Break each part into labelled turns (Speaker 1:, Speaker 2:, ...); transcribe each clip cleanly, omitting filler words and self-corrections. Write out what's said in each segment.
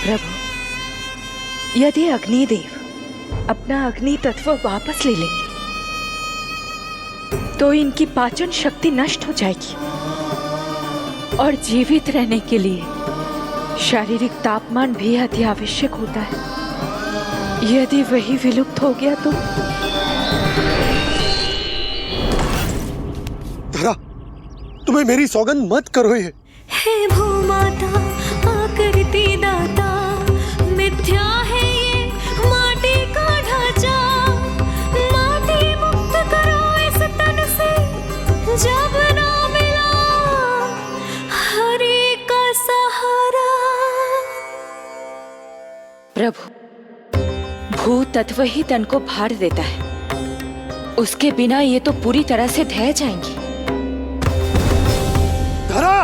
Speaker 1: प्रभु, यदि अग्निदेव अपना अग्नि तत्व वापस ले लेंगे तो इनकी पाचन शक्ति नष्ट हो जाएगी और जीवित रहने के लिए शारीरिक तापमान भी अति आवश्यक होता है। यदि वही विलुप्त हो गया तो
Speaker 2: धरा, तुम्हें मेरी सौगंध मत करो ये।
Speaker 3: हे भूमाता आकृति दाता, मिथ्या है ये माटी का ढांचा, माटी मुक्त करो इस तन से जब ना मिला हरि का सहारा।
Speaker 1: प्रभु, भू तत्व ही तन को भार देता है, उसके बिना ये तो पूरी तरह से ढह जाएंगी।
Speaker 2: धरा,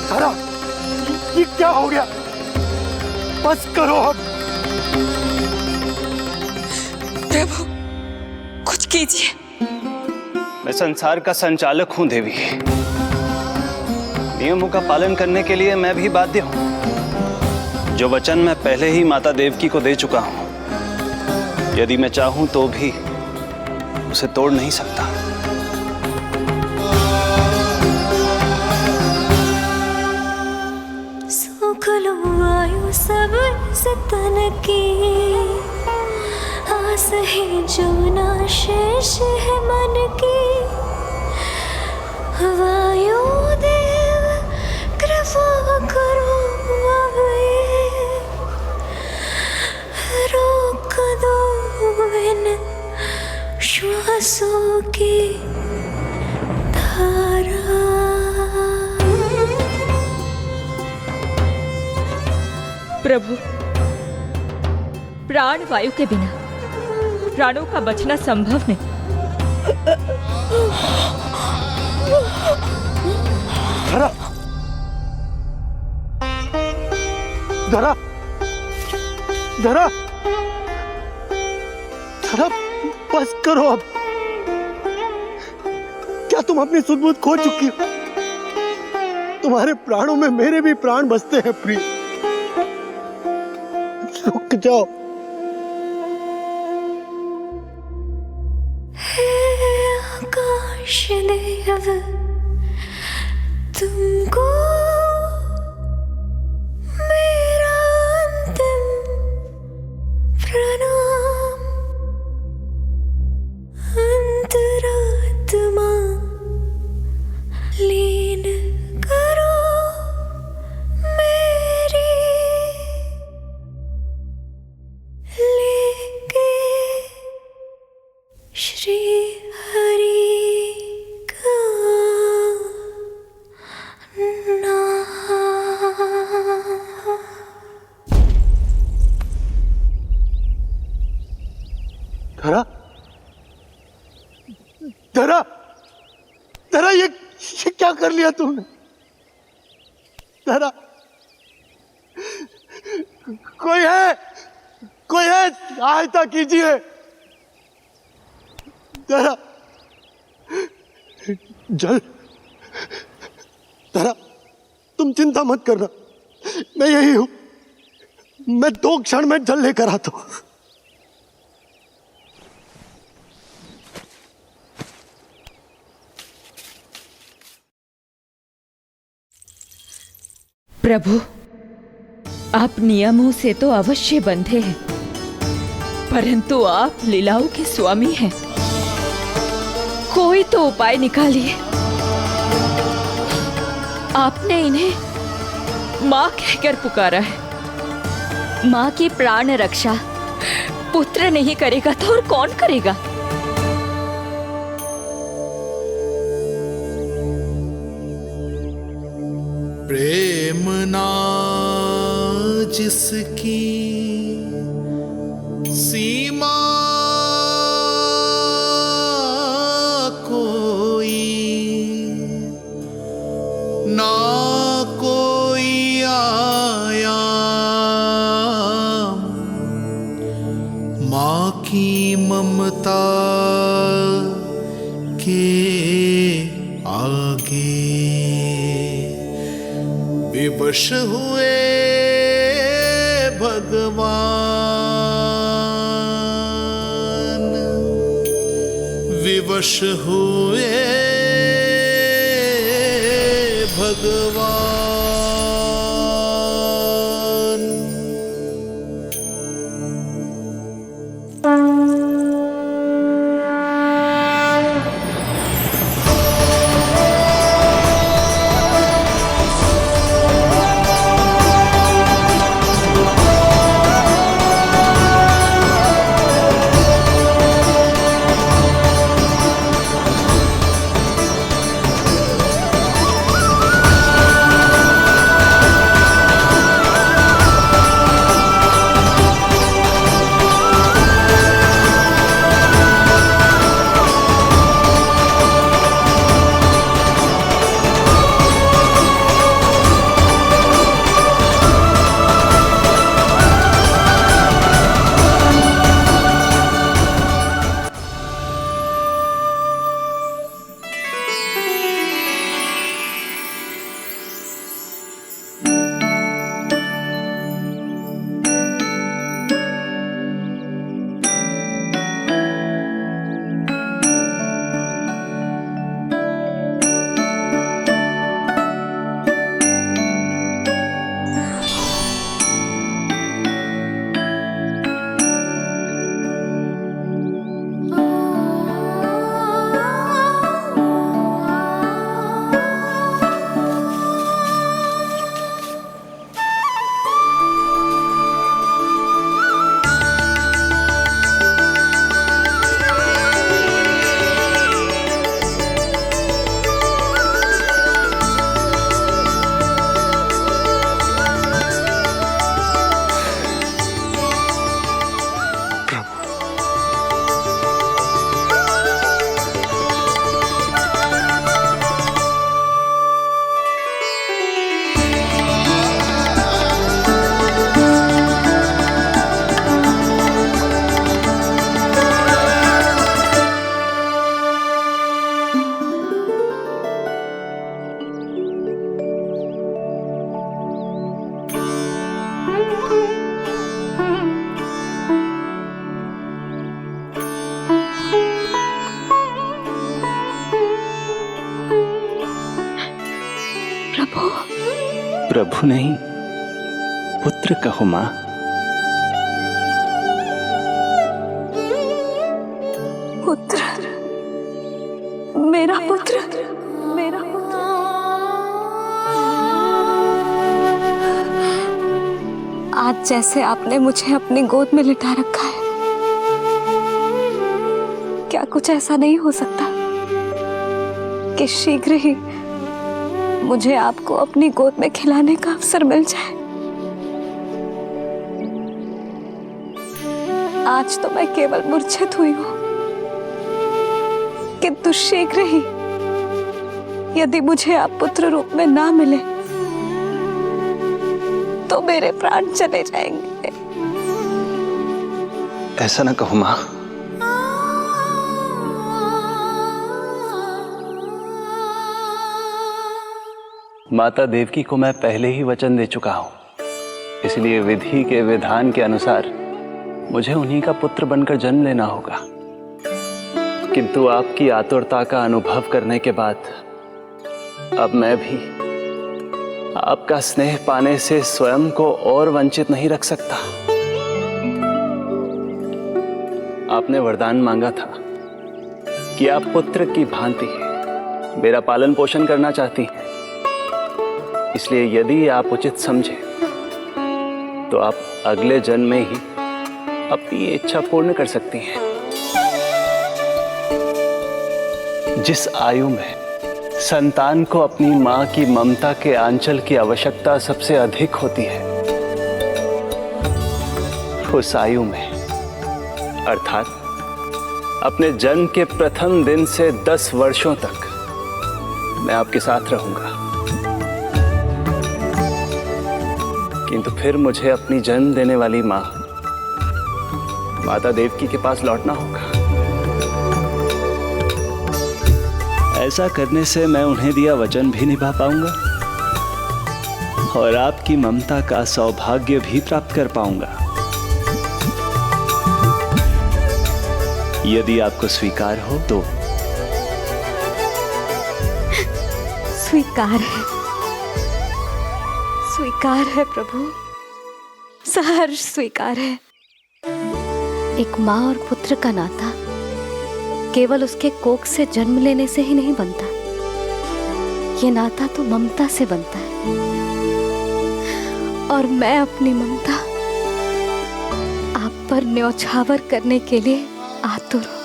Speaker 2: धरा, ये क्या हो गया? बस करो अब।
Speaker 1: प्रभु, कुछ कीजिए।
Speaker 4: मैं संसार का संचालक हूं देवी। नियमों का पालन करने के लिए मैं भी बाध्य हूं। जो वचन मैं पहले ही माता देवकी को दे चुका हूं, यदि मैं चाहूं तो भी उसे तोड़ नहीं सकता।
Speaker 3: सुख लो आयु सब इस तन की, आस है जो ना शेष है मन की। वायु देव कृपा करो अब ये, रोक दो इन श्वासों की धारा।
Speaker 1: प्रभु, प्राण वायु के बिना प्राणों का बचना संभव नहीं।
Speaker 2: धरा, धरा, धरा, धरा, बस करो अब। क्या तुम अपनी सुध-बुध खो चुकी हो? तुम्हारे प्राणों में मेरे भी प्राण बसते हैं प्रिय। रुक जाओ।
Speaker 3: हे आकाश देव, तुमको मेरा अंतिम प्रणाम। अंतरात्मा लीन करो मेरी, लेके श्री हरि का नाम।
Speaker 2: धरा, धरा, धरा, ये क्या कर लिया तुमने? धरा, कोई है? कोई है? सहायता कीजिए। धरा, जल। धरा, तुम चिंता मत करना, मैं यही हूं। मैं 2 क्षण में जल लेकर आता हूं।
Speaker 1: प्रभु, आप नियमों से तो अवश्य बंधे हैं, परंतु आप लीलाओं के स्वामी हैं। कोई तो उपाय निकालिए। आपने इन्हें मां कहकर पुकारा है। मां की प्राण रक्षा पुत्र नहीं करेगा तो और कौन करेगा?
Speaker 5: प्रेम ना जिसकी सीमा कोई, ना कोई आयाम, माँ की ममता के आगे विवश हुए भगवान, विवश हुए भगवान।
Speaker 4: प्रभु नहीं, पुत्र कहो मां।
Speaker 3: पुत्र, मेरा पुत्र, मेरा पुत्र। आज जैसे आपने मुझे अपनी गोद में लिटा रखा है, क्या कुछ ऐसा नहीं हो सकता कि शीघ्र ही मुझे आपको अपनी गोद में खिलाने का अवसर मिल जाए? आज तो मैं केवल मूर्छित हुई हूं, किंतु शीघ्र ही यदि मुझे आप पुत्र रूप में ना मिले तो मेरे प्राण चले जाएंगे।
Speaker 4: ऐसा ना कहो मां। माता देवकी को मैं पहले ही वचन दे चुका हूं, इसलिए विधि के विधान के अनुसार मुझे उन्हीं का पुत्र बनकर जन्म लेना होगा। किंतु आपकी आतुरता का अनुभव करने के बाद अब मैं भी आपका स्नेह पाने से स्वयं को और वंचित नहीं रख सकता। आपने वरदान मांगा था कि आप पुत्र की भांति मेरा पालन पोषण करना चाहती हैं, इसलिए यदि आप उचित समझे तो आप अगले जन्म में ही अपनी इच्छा पूर्ण कर सकती हैं। जिस आयु में संतान को अपनी मां की ममता के आंचल की आवश्यकता सबसे अधिक होती है, उस आयु में अर्थात अपने जन्म के प्रथम दिन से 10 वर्षों तक मैं आपके साथ रहूंगा। किंतु फिर मुझे अपनी जन्म देने वाली मां माता देवकी के पास लौटना होगा। ऐसा करने से मैं उन्हें दिया वचन भी निभा पाऊंगा और आपकी ममता का सौभाग्य भी प्राप्त कर पाऊंगा। यदि आपको स्वीकार हो तो।
Speaker 3: स्वीकार है प्रभु, सहर्ष स्वीकार है। एक माँ और पुत्र का नाता केवल उसके कोख से जन्म लेने से ही नहीं बनता, ये नाता तो ममता से बनता है। और मैं अपनी ममता आप पर न्यौछावर करने के लिए आतुर हूं।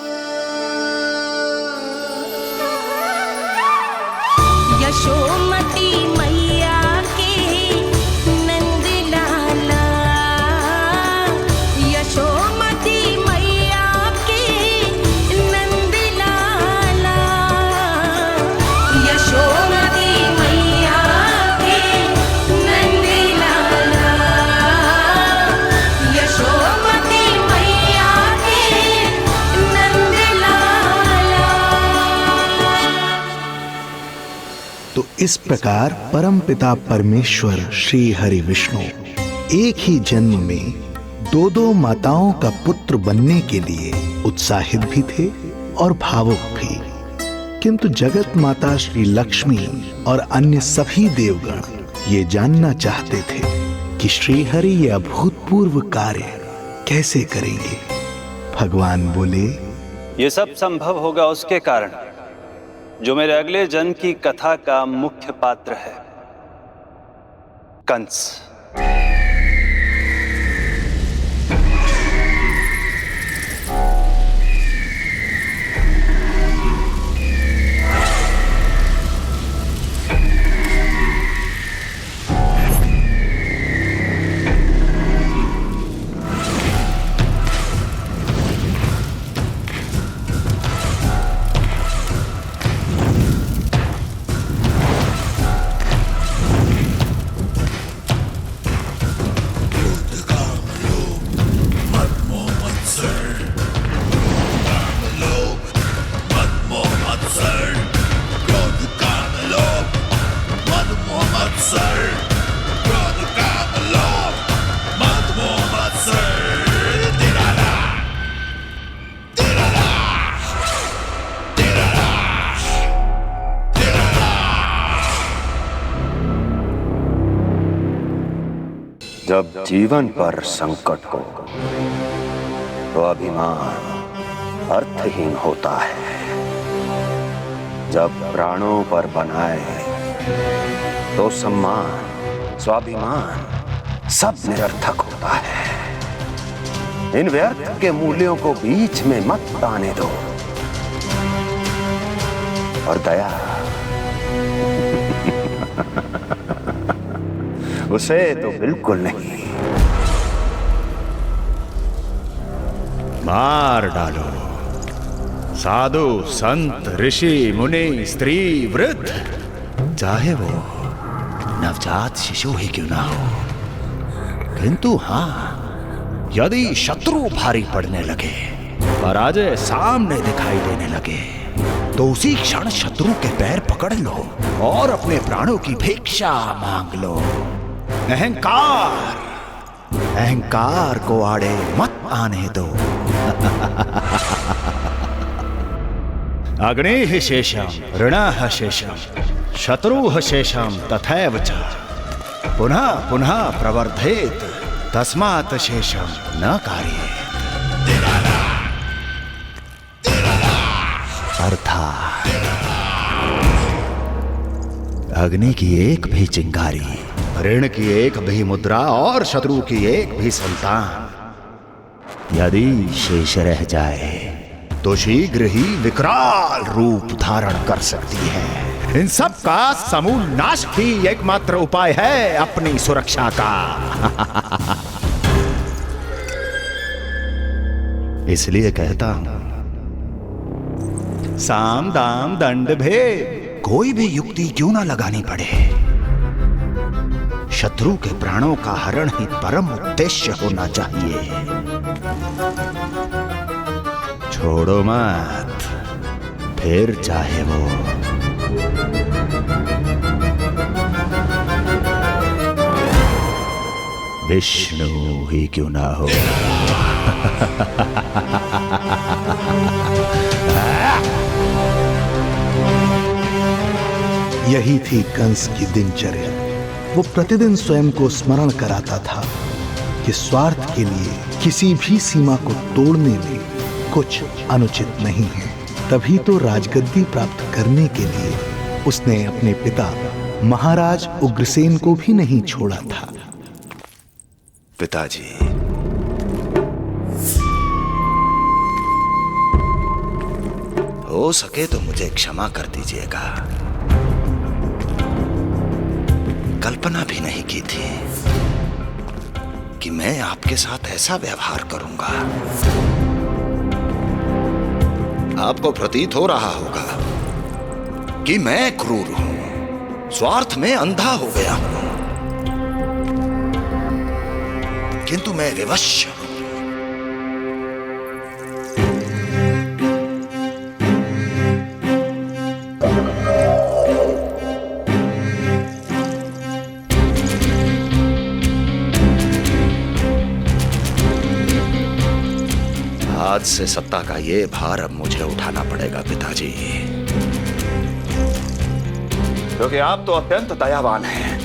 Speaker 6: यशोमती मैया के नंद लाला, यशोमती मैया के नंद लाला, यशोमती मैया के नंद लाला, यशोमती मैया के नंद लाला।
Speaker 7: तो इस प्रकार परमपिता परमेश्वर श्री हरि विष्णु एक ही जन्म में दो दो माताओं का पुत्र बनने के लिए उत्साहित भी थे और भावुक भी। किंतु जगत माता श्री लक्ष्मी और अन्य सभी देवगण ये जानना चाहते थे कि श्री हरि ये अभूतपूर्व कार्य कैसे करेंगे। भगवान बोले,
Speaker 4: ये सब संभव होगा उसके कारण जो मेरे अगले जन्म की कथा का मुख्य पात्र है, कंस।
Speaker 8: जब जीवन पर संकट हो तो अभिमान अर्थहीन होता है। जब प्राणों पर बनाए तो सम्मान स्वाभिमान सब निरर्थक होता है। इन व्यर्थ के मूल्यों को बीच में मत आने दो। और दया उसे तो बिल्कुल नहीं।
Speaker 9: मार डालो साधु संत ऋषि मुनि स्त्री वृद्ध, चाहे वो नवजात शिशु ही क्यों ना हो। किंतु हाँ, यदि शत्रु भारी पड़ने लगे, पराजय सामने दिखाई देने लगे, तो उसी क्षण शत्रु के पैर पकड़ लो और अपने प्राणों की भिक्षा मांग लो। अहंकार को आड़े मत आने दो। अग्निः शेषम ऋणः शेषम शत्रुः शेषम तथैव च पुनः पुनः प्रवर्धेत तस्मात् शेषम न कार्येत। अर्थात अग्नि की एक भी चिंगारी, ऋण की एक भी मुद्रा और शत्रु की एक भी संतान यदि शेष रह जाए तो शीघ्र ही विकराल रूप धारण कर सकती है। इन सब का समूल नाश ही एकमात्र उपाय है अपनी सुरक्षा का। इसलिए कहता हूं, साम दाम दंड भेद कोई भी युक्ति क्यों ना लगानी पड़े, शत्रु के प्राणों का हरण ही परम उद्देश्य होना चाहिए। छोड़ो मत, फिर चाहे वो विष्णु ही क्यों ना हो।
Speaker 7: यही थी कंस की दिनचर्या। वो प्रतिदिन स्वयं को स्मरण कराता था कि स्वार्थ के लिए किसी भी सीमा को तोड़ने में कुछ अनुचित नहीं है। तभी तो राजगद्दी प्राप्त करने के लिए उसने अपने पिता महाराज उग्रसेन को भी नहीं छोड़ा था।
Speaker 9: पिताजी, हो सके तो मुझे क्षमा कर दीजिएगा। कल्पना भी नहीं की थी कि मैं आपके साथ ऐसा व्यवहार करूंगा। आपको प्रतीत हो रहा होगा कि मैं क्रूर हूं, स्वार्थ में अंधा हो गया हूं, किंतु मैं विवश हूं। आज से सत्ता का ये भार अब मुझे उठाना पड़ेगा पिताजी, क्योंकि आप तो अत्यंत दयावान हैं।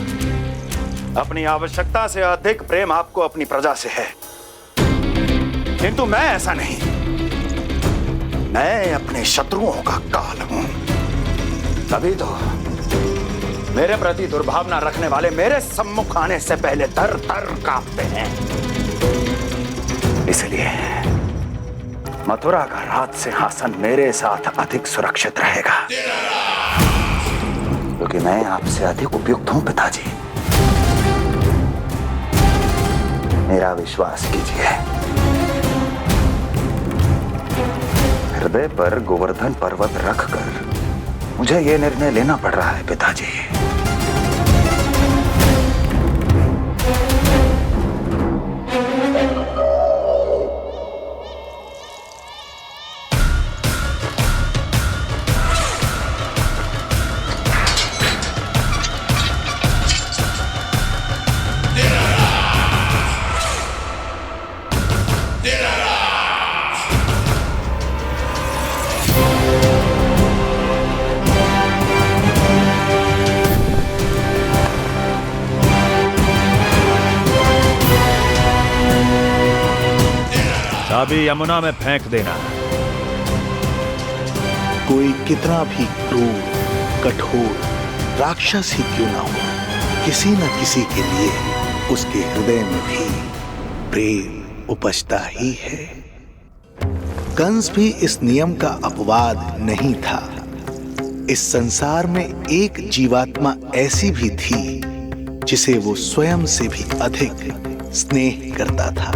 Speaker 9: अपनी आवश्यकता से अधिक प्रेम आपको अपनी प्रजा से है, किंतु मैं ऐसा नहीं। मैं अपने शत्रुओं का काल हूं, तभी तो मेरे प्रति दुर्भावना रखने वाले मेरे सम्मुख आने से पहले थर थर कांपते हैं। इसलिए मथुरा का राज सिंहासन मेरे साथ अधिक सुरक्षित रहेगा, क्योंकि मैं आपसे अधिक उपयुक्त हूं पिताजी। मेरा विश्वास कीजिए। हृदय पर गोवर्धन पर्वत रखकर मुझे यह निर्णय लेना पड़ रहा है पिताजी। चाबी यमुना में फेंक देना।
Speaker 7: कोई कितना भी क्रूर, कठोर राक्षस ही क्यों ना हो, किसी न किसी के लिए उसके हृदय में भी प्रेम उपजता ही है। कंस भी इस नियम का अपवाद नहीं था। इस संसार में एक जीवात्मा ऐसी भी थी जिसे वो स्वयं से भी अधिक स्नेह करता था,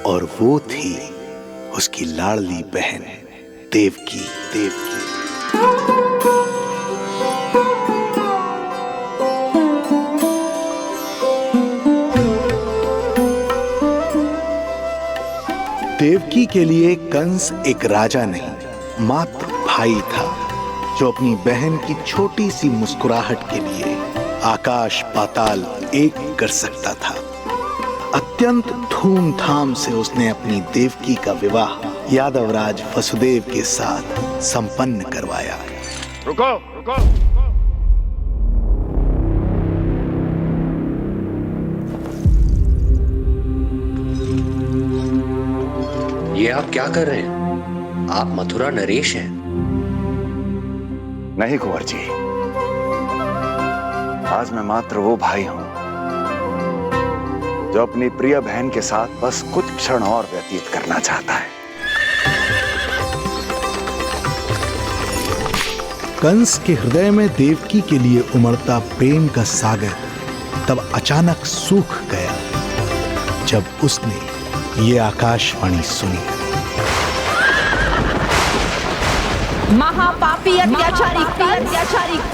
Speaker 7: और वो थी उसकी लाडली बहन देवकी। देवकी के लिए कंस एक राजा नहीं, मात्र भाई था, जो अपनी बहन की छोटी सी मुस्कुराहट के लिए आकाश पाताल एक कर सकता था। अत्यंत धूमधाम से उसने अपनी देवकी का विवाह यादवराज वसुदेव के साथ संपन्न करवाया।
Speaker 9: रुको।
Speaker 10: ये आप क्या कर रहे हैं? आप मथुरा नरेश हैं?
Speaker 8: नहीं कुंवर जी, आज मैं मात्र वो भाई हूं जो अपनी प्रिय बहन के साथ बस कुछ क्षण और व्यतीत करना चाहता है।
Speaker 7: कंस के हृदय में देवकी के लिए उमड़ता प्रेम का सागर तब अचानक सूख गया जब उसने ये आकाशवाणी सुनी।
Speaker 6: महापापी अत्याचारी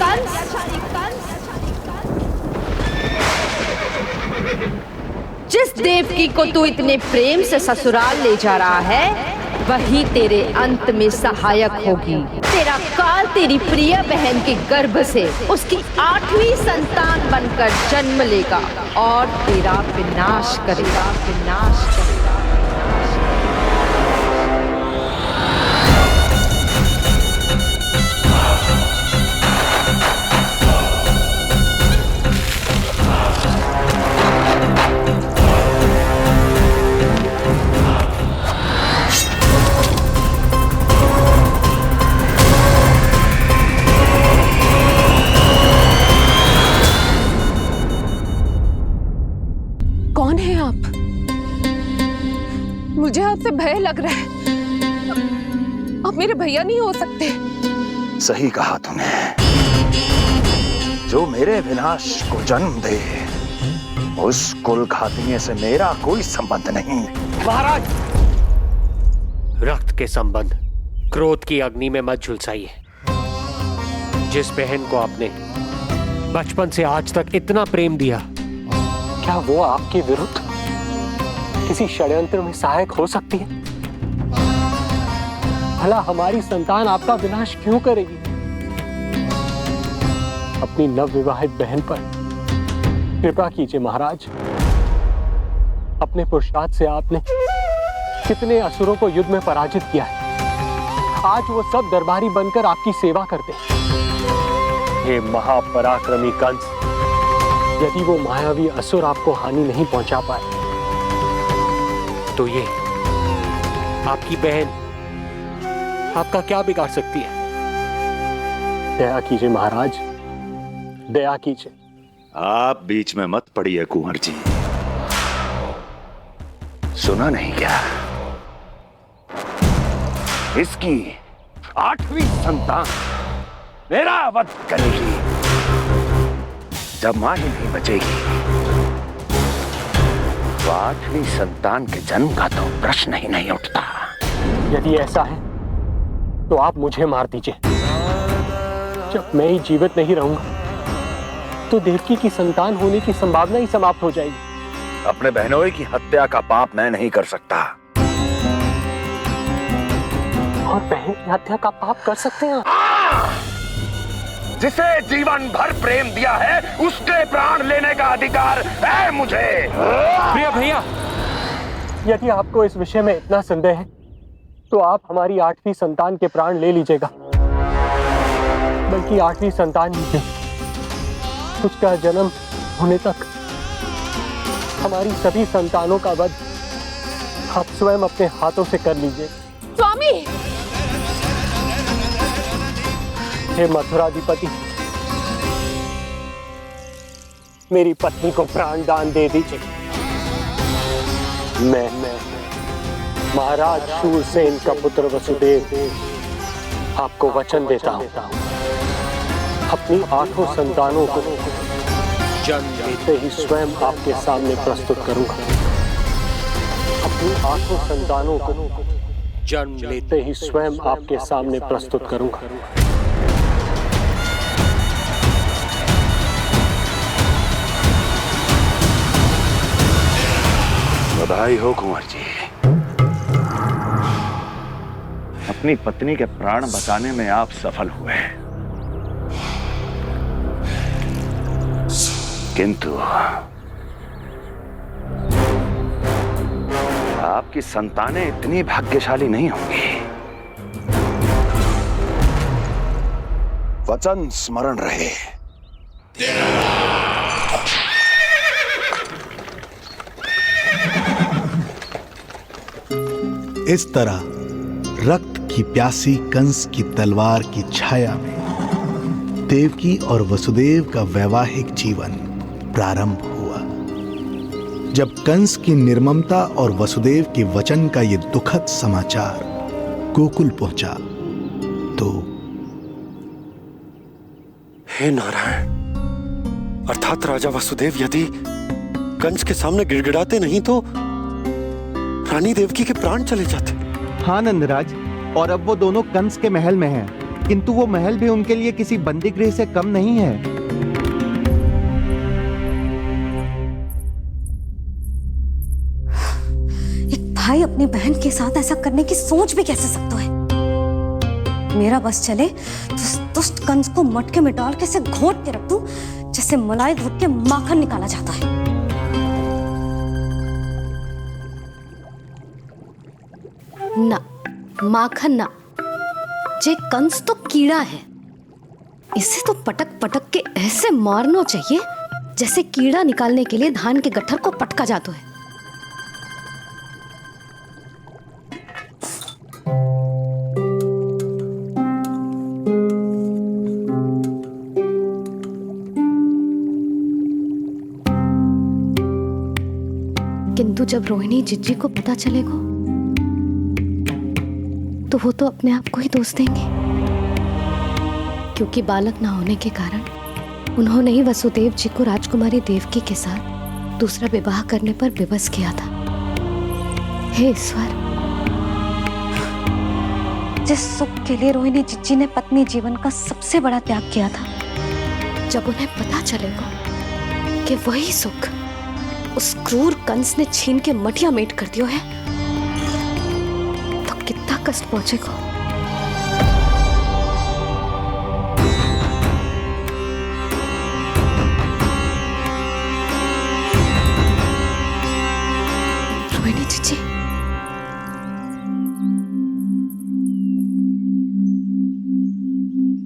Speaker 6: कंस जिस देवकी को तू इतने प्रेम से ससुराल ले जा रहा है, वही तेरे अंत में सहायक होगी। तेरा काल तेरी प्रिय बहन के गर्भ से उसकी 8वीं संतान बनकर जन्म लेगा और तेरा विनाश करेगा, विनाश करेगा।
Speaker 1: कौन है आप? मुझे आपसे भय लग रहा है। आप मेरे भैया नहीं हो सकते।
Speaker 8: सही कहा तूने। जो मेरे विनाश को जन्म दे, उस कुल घातिनी से मेरा कोई संबंध नहीं।
Speaker 11: महाराज, रक्त के संबंध क्रोध की अग्नि में मत झुलसाइए। जिस बहन को आपने बचपन से आज तक इतना प्रेम दिया, क्या वो आपके विरुद्ध किसी षड्यंत्र में सहायक हो सकती है? भला हमारी संतान आपका विनाश क्यों करेगी? अपनी नवविवाहित बहन पर कृपा कीजिए महाराज। अपने पुरुषार्थ से आपने कितने असुरों को युद्ध में पराजित किया है। आज वो सब दरबारी बनकर आपकी सेवा करते हैं। ये महापराक्रमी कंस, यदि वो मायावी असुर आपको हानि नहीं पहुंचा पाए, तो ये आपकी बहन आपका क्या बिगाड़ सकती है? दया कीजिए महाराज, दया कीजिए।
Speaker 8: आप बीच में मत पड़िए कुंवर जी। सुना नहीं क्या? इसकी 8वीं संतान मेरा वध करेगी। जब मां ही नहीं बचेगी, तो 8वीं संतान के जन्म का तो प्रश्न ही नहीं उठता।
Speaker 11: यदि ऐसा है तो आप मुझे मार दीजिए। जब मैं ही जीवित नहीं रहूंगा, तो देवकी की संतान होने की संभावना ही समाप्त हो जाएगी।
Speaker 8: अपने बहनोई की हत्या का पाप मैं नहीं कर सकता।
Speaker 11: और बहन की हत्या का पाप कर सकते हैं?
Speaker 8: जिसे जीवन भर प्रेम दिया है, उसके प्राण लेने का अधिकार है मुझे।
Speaker 11: प्रिय भैया, यदि आपको इस विषय में इतना संदेह है, तो आप हमारी 8वीं संतान के प्राण ले लीजिएगा। बल्कि 8वीं संतान ही नहीं, उसका जन्म होने तक हमारी सभी संतानों का वध आप स्वयं अपने हाथों से कर लीजिए।
Speaker 1: स्वामी!
Speaker 11: हे मथुराधिपति, मेरी पत्नी को प्राण दान दे दीजिए। मैं महाराज शूरसेन का पुत्र वसुदेव आपको वचन देता हूं, अपनी 8 संतानों को जन्म लेते ही स्वयं आपके सामने प्रस्तुत करूंगा। अपनी 8 संतानों को जन्म लेते ही स्वयं आपके सामने प्रस्तुत करूंगा।
Speaker 8: बधाई हो कुंवर जी। अपनी पत्नी के प्राण बचाने में आप सफल हुए, किंतु आपकी संतानें इतनी भाग्यशाली नहीं होंगी। वचन स्मरण रहे।
Speaker 7: इस तरह रक्त की प्यासी कंस की तलवार की छाया में देवकी और वसुदेव का वैवाहिक जीवन प्रारंभ हुआ। जब कंस की निर्ममता और वसुदेव के वचन का यह दुखद समाचार गोकुल पहुंचा, तो
Speaker 2: हे नारायण, अर्थात राजा वसुदेव यदि कंस के सामने गिड़गिड़ाते नहीं तो रानी देवकी के प्राण चले जाते।
Speaker 12: हाँ नंदराज, और अब वो दोनों कंस के महल में हैं, किंतु वो महल भी उनके लिए किसी बंदी गृह से कम नहीं है।
Speaker 3: इतना भाई अपनी बहन के साथ ऐसा करने की सोच भी कैसे सकता है? मेरा बस चले तो उस दुष्ट कंस को मटके में डाल के ऐसे घोट के रख दूं जैसे मलाई घोट के माखन निकाला जाता है। ना, माखन ना, जे कंस तो कीड़ा है। इसे तो पटक पटक के ऐसे मारना चाहिए जैसे कीड़ा निकालने के लिए धान के गट्ठर को पटका जाता है। किंतु जब रोहिणी जिज्जी को पता चलेगा तो वो तो अपने आप को ही दोष देंगे, क्योंकि बालक ना होने के कारण उन्होंने ही वसुदेव जी को राजकुमारी देवकी के साथ दूसरा विवाह करने पर विवश किया था। हे ईश्वर, जिस सुख के लिए रोहिणी जिज्जी ने पत्नी जीवन का सबसे बड़ा त्याग किया था, जब उन्हें पता चलेगा कि वही सुख उस क्रूर कंस ने छीन के मटिया मेट कर दिया है, तो कितना कष्ट पहुंचेगा। रोहिणी जीजी,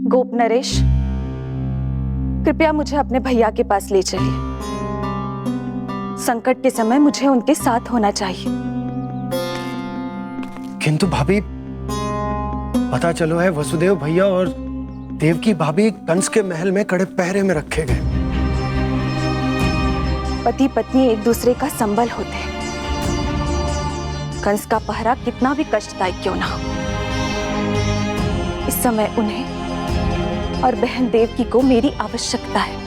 Speaker 13: गोप नरेश, कृपया मुझे अपने भैया के पास ले चलिए। संकट के समय मुझे उनके साथ होना चाहिए।
Speaker 2: किंतु भाभी, पता चलो है वसुदेव भैया और देवकी भाभी कंस के महल में कड़े पहरे में रखे गए।
Speaker 13: पति पत्नी एक दूसरे का संबल होते हैं। कंस का पहरा कितना भी कष्टदायक क्यों ना हो, इस समय उन्हें और बहन देवकी को मेरी आवश्यकता है।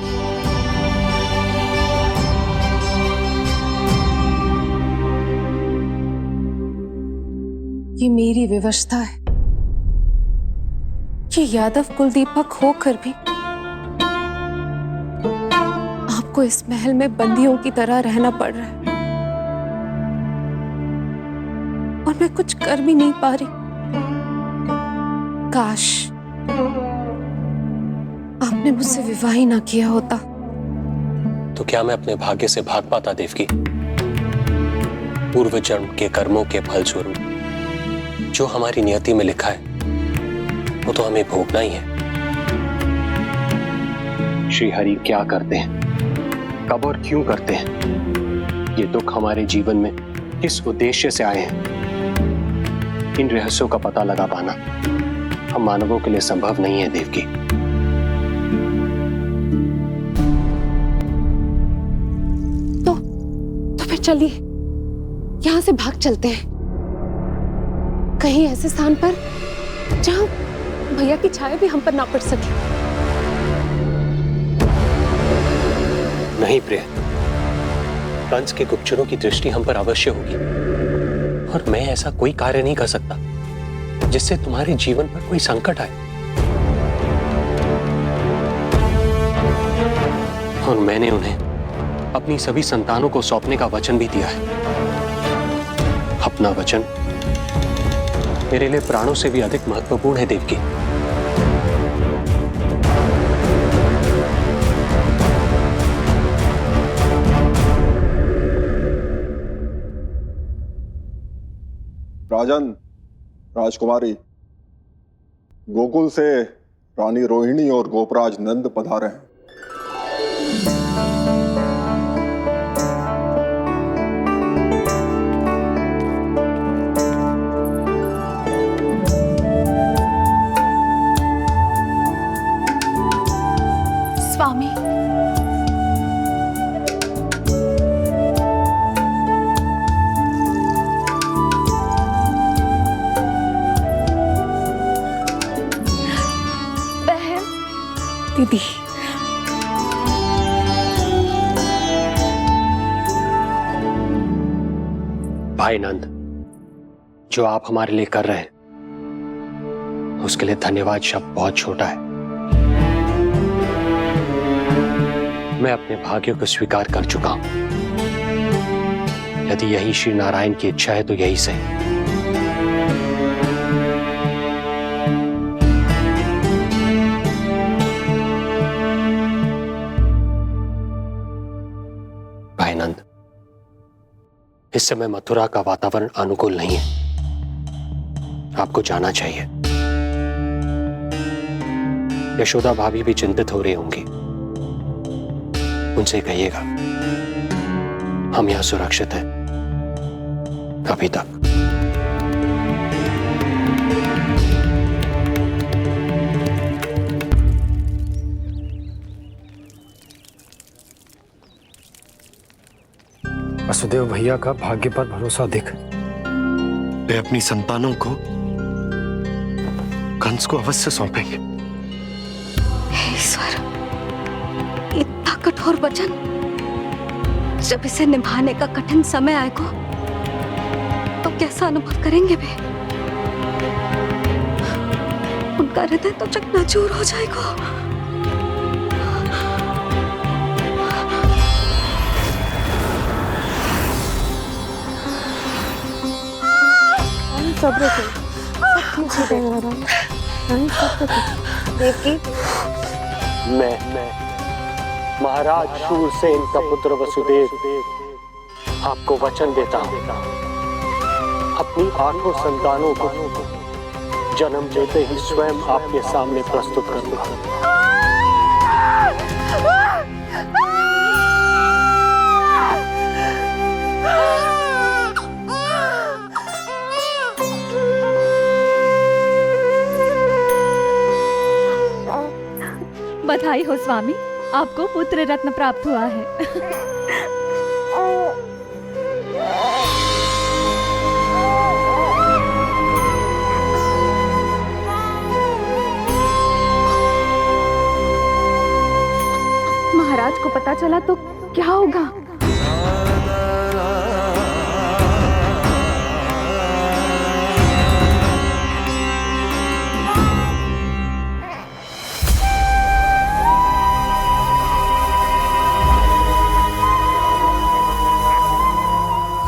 Speaker 14: ये मेरी विवशता है कि यादव कुलदीपक होकर भी आपको इस महल में बंदियों की तरह रहना पड़ रहा है, और मैं कुछ कर भी नहीं पा रही। काश आपने मुझसे विवाह ही ना किया होता।
Speaker 10: तो क्या मैं अपने भाग्य से भाग पाता देवकी? पूर्व जन्म के कर्मों के फल स्वरूप जो हमारी नियति में लिखा है वो तो हमें भोगना ही है। श्री हरि क्या करते हैं, कब और क्यों करते हैं, ये दुख हमारे जीवन में किस उद्देश्य से आए हैं, इन रहस्यों का पता लगा पाना हम मानवों के लिए संभव नहीं है देवकी।
Speaker 14: तो फिर चलिए यहां से भाग चलते हैं, कहीं ऐसे स्थान पर जहां भैया की छाया भी हम पर ना पड़ सके।
Speaker 10: नहीं प्रिय, कंस के गुप्तचरों की दृष्टि हम पर अवश्य होगी, और मैं ऐसा कोई कार्य नहीं कर सकता जिससे तुम्हारे जीवन पर कोई संकट आए। और मैंने उन्हें अपनी सभी संतानों को सौंपने का वचन भी दिया है। अपना वचन मेरे लिए प्राणों से भी अधिक महत्वपूर्ण है देवकी।
Speaker 15: राजन, राजकुमारी, गोकुल से रानी रोहिणी और गोपराज नंद पधारे हैं।
Speaker 14: स्वामी,
Speaker 13: बहन,
Speaker 14: दीदी,
Speaker 10: भाई नंद, जो आप हमारे लिए कर रहे हैं उसके लिए धन्यवाद शब्द बहुत छोटा है। मैं अपने भाग्य को स्वीकार कर चुका हूं। यदि यही श्री नारायण की इच्छा है तो यही सही। भाई नंद, इस समय मथुरा का वातावरण अनुकूल नहीं है, आपको जाना चाहिए। यशोदा भाभी भी चिंतित हो रही होंगी, उनसे कहिएगा हम यहां सुरक्षित हैं अभी तक।
Speaker 2: वसुदेव भैया का भाग्य पर भरोसा देख वे अपनी संतानों को कंस को अवश्य सौंपेंगे।
Speaker 3: ईश्वर, इतना कठोर वचन, जब इसे निभाने का कठिन समय आएगा तो कैसा अनुभव करेंगे वे? उनका हृदय तो चकनाचूर हो जाएगा।
Speaker 14: सब्र से सब ठीक हो जाएगा। देवकी,
Speaker 11: मैं महाराज शूरसेन का पुत्र वसुदेव आपको वचन देता हूं, अपनी 8 संतानों को जन्म देते ही स्वयं आपके सामने प्रस्तुत करूंगा।
Speaker 1: बधाई हो स्वामी, आपको पुत्र रत्न प्राप्त हुआ है।
Speaker 13: महाराज को पता चला तो क्या होगा?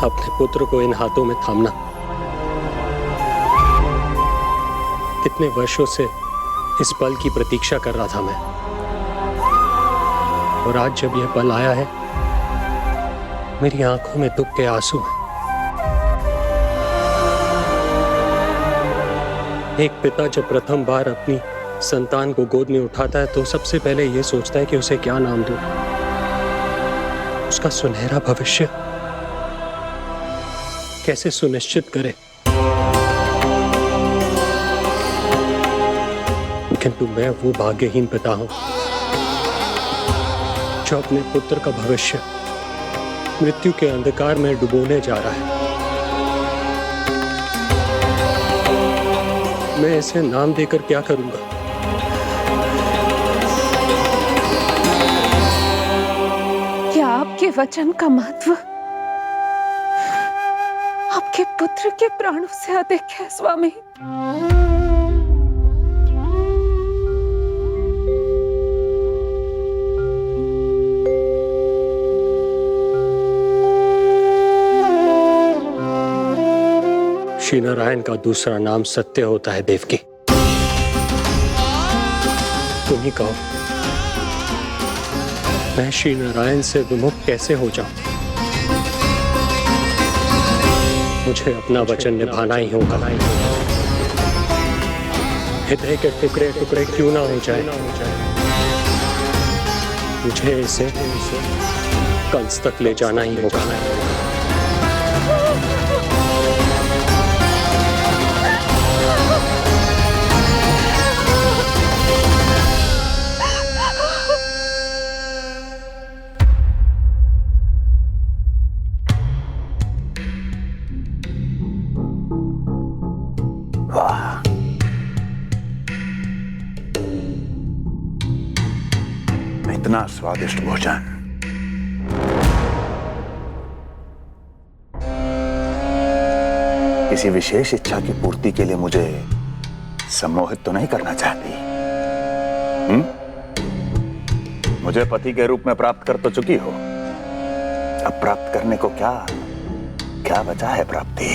Speaker 10: अपने पुत्र को इन हाथों में थामना। कितने वर्षों से इस पल की प्रतीक्षा कर रहा था मैं, और आज जब यह पल आया है, मेरी आंखों में दुख के आंसू हैं। एक पिता जब प्रथम बार अपनी संतान को गोद में उठाता है तो सबसे पहले यह सोचता है कि उसे क्या नाम दूं, उसका सुनहरा भविष्य कैसे सुनिश्चित करे। किंतु मैं वो भाग्यहीन पिता हूं जो अपने पुत्र का भविष्य मृत्यु के अंधकार में डुबोने जा रहा है। मैं इसे नाम देकर क्या करूंगा?
Speaker 13: क्या आपके वचन का महत्व आपके पुत्र के प्राणों से अधिक है स्वामी?
Speaker 10: श्री नारायण का दूसरा नाम सत्य होता है देवकी। तुम ही कहो, मैं श्री नारायण से विमुख कैसे हो जाऊं? मुझे अपना वचन निभाना ही होगा। हृदय के टुकड़े टुकड़े क्यों ना हो जाए, मुझे इसे कंस तक ले जाना ही होगा।
Speaker 9: इतना स्वादिष्ट भोजन किसी विशेष इच्छा की पूर्ति के लिए मुझे सम्मोहित तो नहीं करना चाहती? मुझे पति के रूप में प्राप्त कर तो चुकी हो, अब प्राप्त करने को क्या
Speaker 8: क्या बचा है प्राप्ति?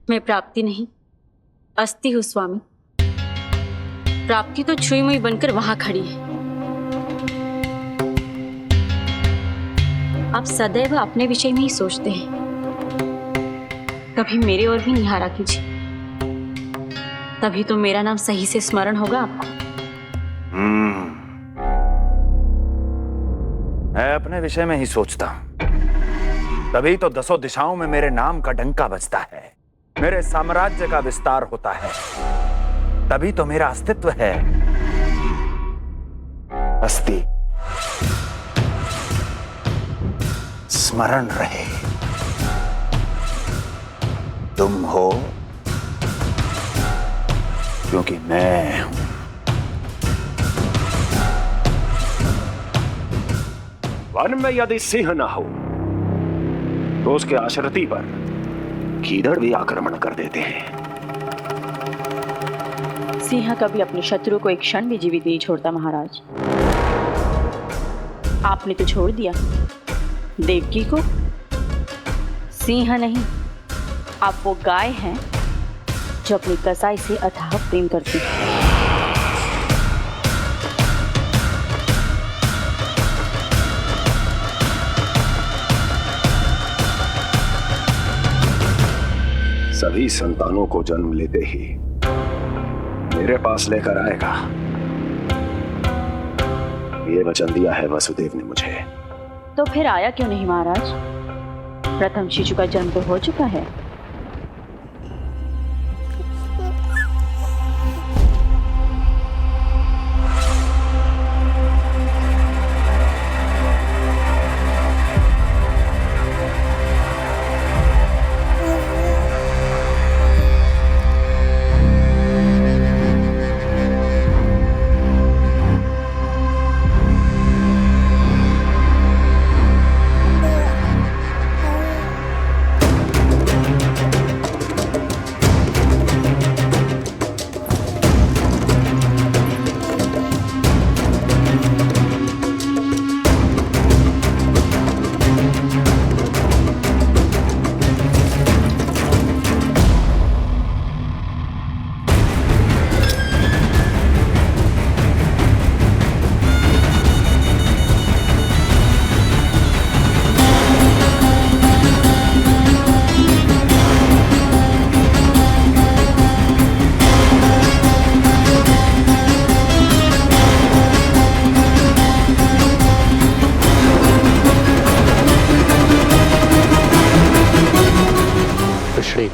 Speaker 16: मैं प्राप्ति नहीं, अस्थि हूँ स्वामी। प्राप्ति तो छुई मुई बनकर वहां खड़ी है। आप सदैव अपने विषय में ही सोचते हैं, कभी मेरे और भी निहारा कीजिए, तभी तो मेरा नाम सही से स्मरण होगा आपको।
Speaker 9: मैं अपने विषय में ही सोचता हूं, तभी तो दसों दिशाओं में मेरे नाम का डंका बजता है, मेरे साम्राज्य का विस्तार होता है, तभी तो मेरा अस्तित्व है। अस्थि स्मरण रहे, तुम हो क्योंकि मैं हूं।
Speaker 10: वन में यदि सिंह न हो तो उसके आश्रिति पर गीदड़ भी आक्रमण कर देते हैं।
Speaker 16: सिंह कभी अपने शत्रु को एक क्षण भी जीवित नहीं छोड़ता महाराज। आपने तो छोड़ दिया देवकी को। सिंह नहीं, आप वो गाय हैं जो अपनी कसाई से अथाह प्रेम करती है।
Speaker 10: सभी संतानों को जन्म लेते ही मेरे पास लेकर आएगा, ये वचन दिया है वसुदेव ने मुझे।
Speaker 16: तो फिर आया क्यों नहीं महाराज? प्रथम शिशु का जन्म तो हो चुका है।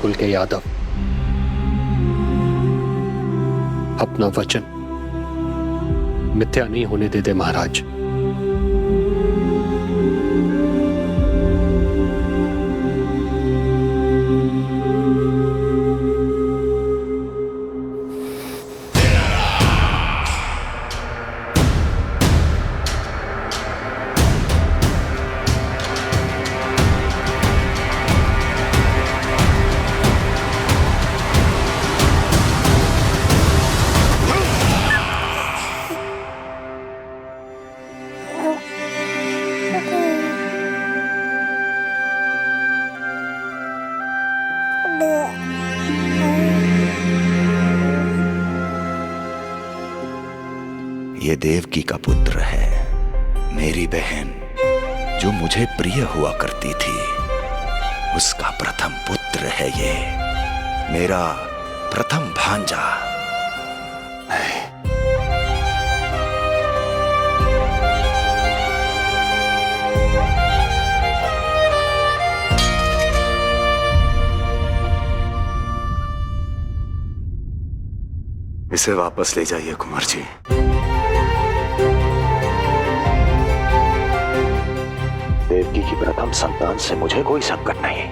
Speaker 11: कुल के यादव अपना वचन मिथ्या नहीं होने देते महाराज।
Speaker 9: ये देवकी का पुत्र है, मेरी बहन जो मुझे प्रिय हुआ करती थी, उसका प्रथम पुत्र है ये, मेरा प्रथम भांजा। इसे वापस ले जाइए कुंवर जी।
Speaker 10: देवकी की प्रथम संतान से मुझे कोई संकट नहीं।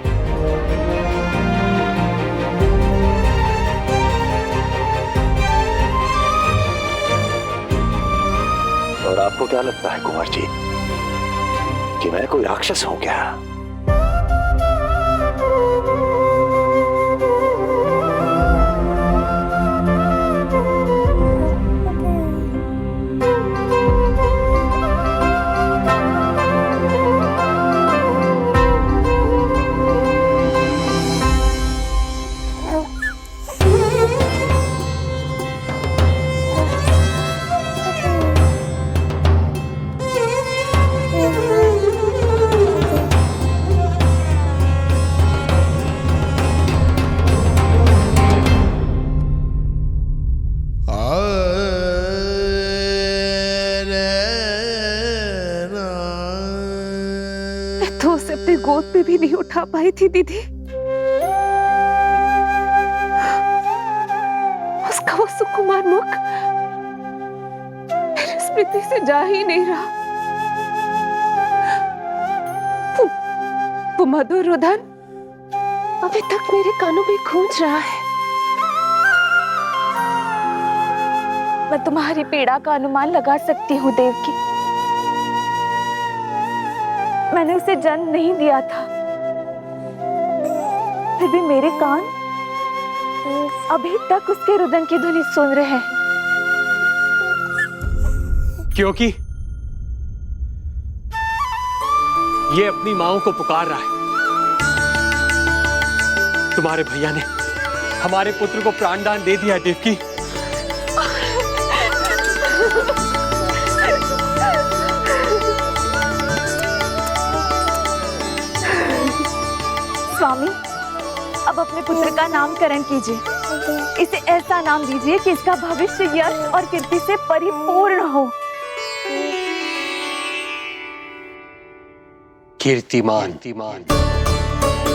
Speaker 10: और आपको क्या लगता है कुंवर जी कि मैं कोई राक्षस हूं क्या?
Speaker 13: तो उसे अपनी गोद पे भी नहीं उठा पाई थी दीदी। उसका वो सुकुमार मुख मेरी स्मृति से जा ही नहीं रहा। वो मधुर रुदन अभी तक मेरे कानों में गूंज रहा है। मैं तुम्हारी पीड़ा का अनुमान लगा सकती हूँ देवकी। मैंने उसे जन्म नहीं दिया था, फिर भी मेरे कान अभी तक उसके रुदन की ध्वनि सुन रहे हैं।
Speaker 11: क्योंकि ये अपनी माओ को पुकार रहा है। तुम्हारे भैया ने हमारे पुत्र को प्राणदान दे दिया देवकी।
Speaker 13: स्वामी, अब अपने पुत्र का नामकरण कीजिए। इसे ऐसा नाम दीजिए कि इसका भविष्य यश और कीर्ति से परिपूर्ण हो।
Speaker 10: कीर्तिमान।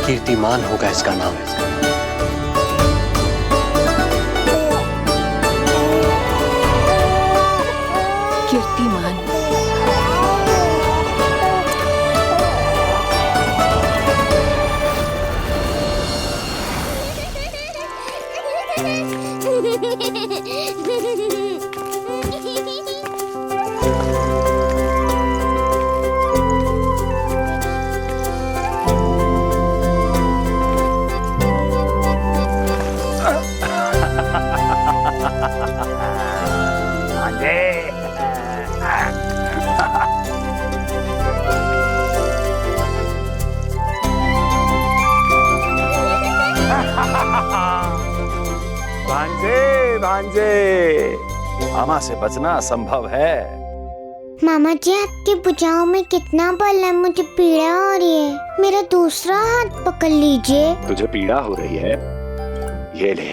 Speaker 10: कीर्तिमान होगा इसका नाम।
Speaker 1: कीर्तिमान।
Speaker 9: भांजे भांजे, मामा से बचना असंभव है।
Speaker 17: मामा जी, आपकी भुजाओं में कितना बल है, मुझे पीड़ा हो रही है। मेरा दूसरा हाथ पकड़ लीजिए।
Speaker 9: तुझे पीड़ा हो रही है? ये ले।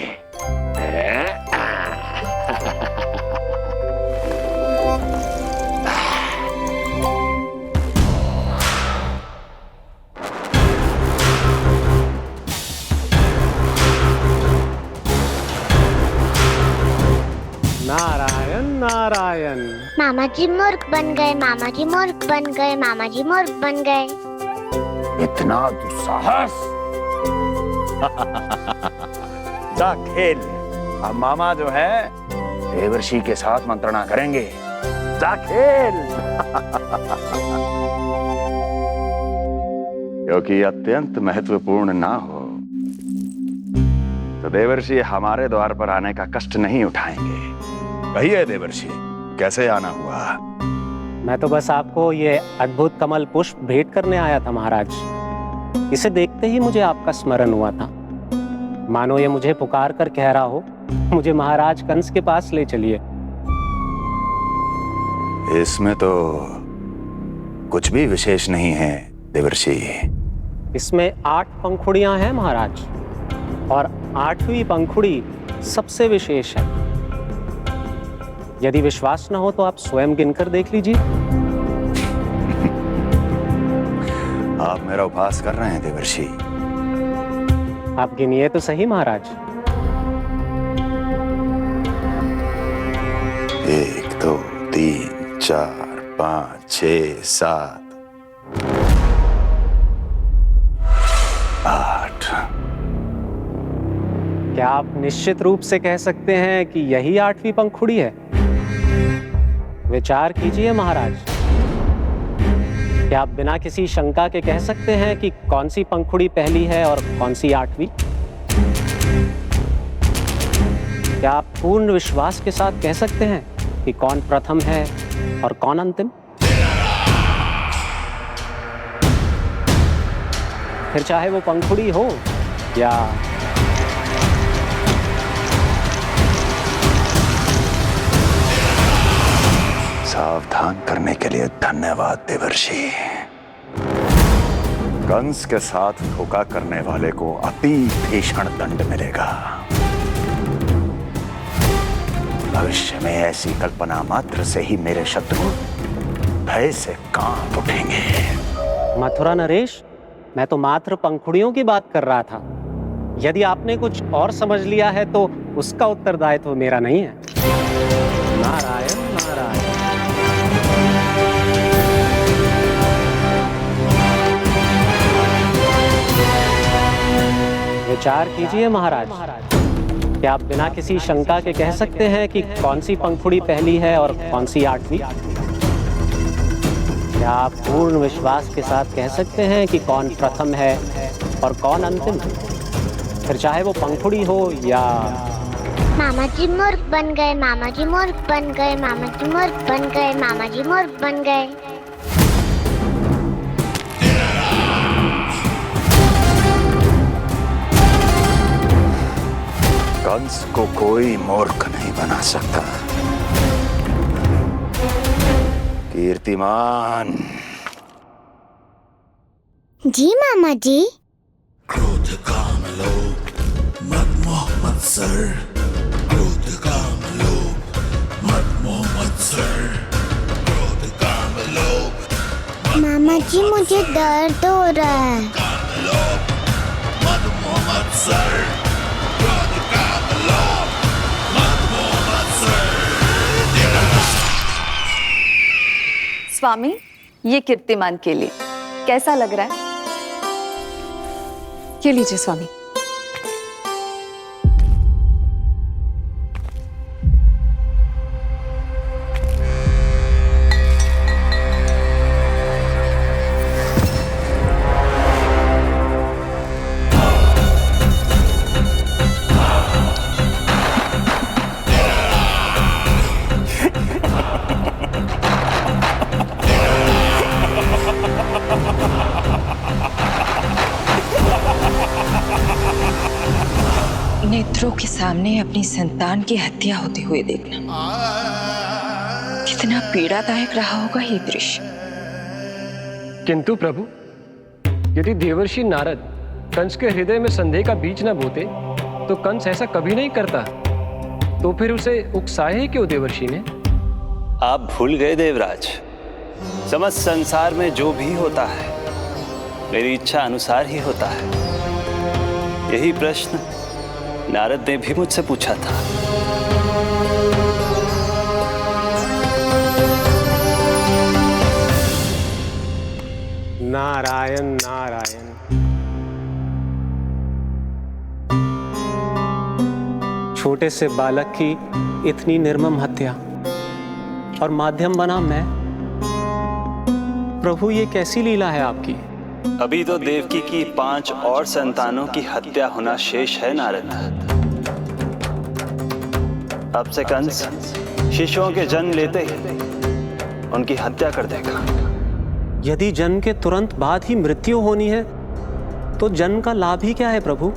Speaker 11: नारायण नारायण।
Speaker 17: मामा जी मूर्ख बन गए, मामा जी मूर्ख बन गए, मामा जी मूर्ख बन गए।
Speaker 9: इतना दुस्साहस! जा खेल। अब मामा जो है देवर्षि के साथ मंत्रणा करेंगे। जा खेल। क्योंकि अत्यंत महत्वपूर्ण ना हो तो देवर्षि हमारे द्वार पर आने का कष्ट नहीं उठाएंगे। कहिए देवर्षि, कैसे आना हुआ?
Speaker 11: मैं तो बस आपको ये अद्भुत कमल पुष्प भेंट करने आया था महाराज। इसे देखते ही मुझे आपका स्मरण हुआ था। मानो ये मुझे पुकार कर कह रहा हो, मुझे महाराज कंस के पास ले चलिए।
Speaker 9: इसमें तो कुछ भी विशेष नहीं है देवर्षि।
Speaker 11: इसमें 8 पंखुड़ियां हैं महाराज, और 8वीं पंखुड़ी सबसे विशेष है। यदि विश्वास न हो तो आप स्वयं गिनकर देख लीजिए।
Speaker 9: आप मेरा उपहास कर रहे हैं देवर्षि।
Speaker 11: आप गिनिए तो सही महाराज।
Speaker 9: 1 2 3 4 5 6 7 8।
Speaker 11: क्या आप निश्चित रूप से कह सकते हैं कि यही 8वीं पंखुड़ी है? विचार कीजिए महाराज। क्या आप बिना किसी शंका के कह सकते हैं कि कौन सी पंखुड़ी पहली है और कौन सी 8वीं? क्या आप पूर्ण विश्वास के साथ कह सकते हैं कि कौन प्रथम है और कौन अंतिम? फिर चाहे वो पंखुड़ी हो या
Speaker 9: सावधान करने के लिए धन्यवाद देवर्षि। कंस के साथ धोखा करने वाले को अति भीषण दंड मिलेगा। भविष्य में ऐसी कल्पना मात्र से ही मेरे शत्रु भय से कांप उठेंगे।
Speaker 11: मथुरा नरेश, मैं तो मात्र पंखुड़ियों की बात कर रहा था। यदि आपने कुछ और समझ लिया है तो उसका उत्तरदायित्व मेरा नहीं है। नारायण नारायण। विचार कीजिए महाराज, क्या आप बिना किसी शंका के कह सकते हैं कि कौन सी पंखुड़ी पहली है और कौन सी 8वीं? क्या आप पूर्ण विश्वास के साथ कह सकते हैं कि कौन प्रथम है और कौन अंतिम? फिर चाहे वो पंखुड़ी हो या...
Speaker 17: मामा जी मूर्ख बन गए, मामा जी मूर्ख बन गए, मामा जी मूर्ख बन गए, मामा जी मूर्ख बन गए।
Speaker 8: कंस को कोई मूर्ख नहीं बना सकता। कीर्तिमान।
Speaker 17: जी मामा जी।
Speaker 5: क्रोध काम लोभ मद मोह मत्सर, क्रोध काम लोभ मद मोह मत्सर, क्रोध काम लोभ।
Speaker 17: मामा जी मुझे दर्द हो रहा है।
Speaker 5: काम लोभ मद मोह मत्सर, क्रोध काम लोभ मद मोह मत्सर।
Speaker 13: स्वामी, ये कीर्तिमान के लिए कैसा लग रहा है?
Speaker 14: ये लीजिए स्वामी।
Speaker 1: नेत्रों के सामने अपनी संतान की हत्या होते हुए देखना कितना पीड़ादायक रहा होगा ये दृश्य।
Speaker 11: किंतु प्रभु, यदि देवर्षि नारद कंस के हृदय में संदेह का बीज न बोते तो कंस ऐसा कभी नहीं करता। तो फिर उसे उकसाए क्यों देवर्षि ने?
Speaker 4: आप भूल गए देवराज, समस्त संसार में जो भी होता है मेरी इच्छा अनुसार ही होता है। यही प्रश्न नारद ने भी मुझसे पूछा था।
Speaker 11: नारायण नारायण। छोटे से बालक की इतनी निर्मम हत्या और माध्यम बना मैं। प्रभु, ये कैसी लीला है आपकी?
Speaker 4: अभी तो देवकी की 5 और संतानों की हत्या होना शेष है नारद। अब से कंस शिशुओं के जन्म लेते ही उनकी हत्या कर देगा।
Speaker 11: यदि जन्म के तुरंत बाद ही मृत्यु होनी है तो जन्म का लाभ ही क्या है प्रभु?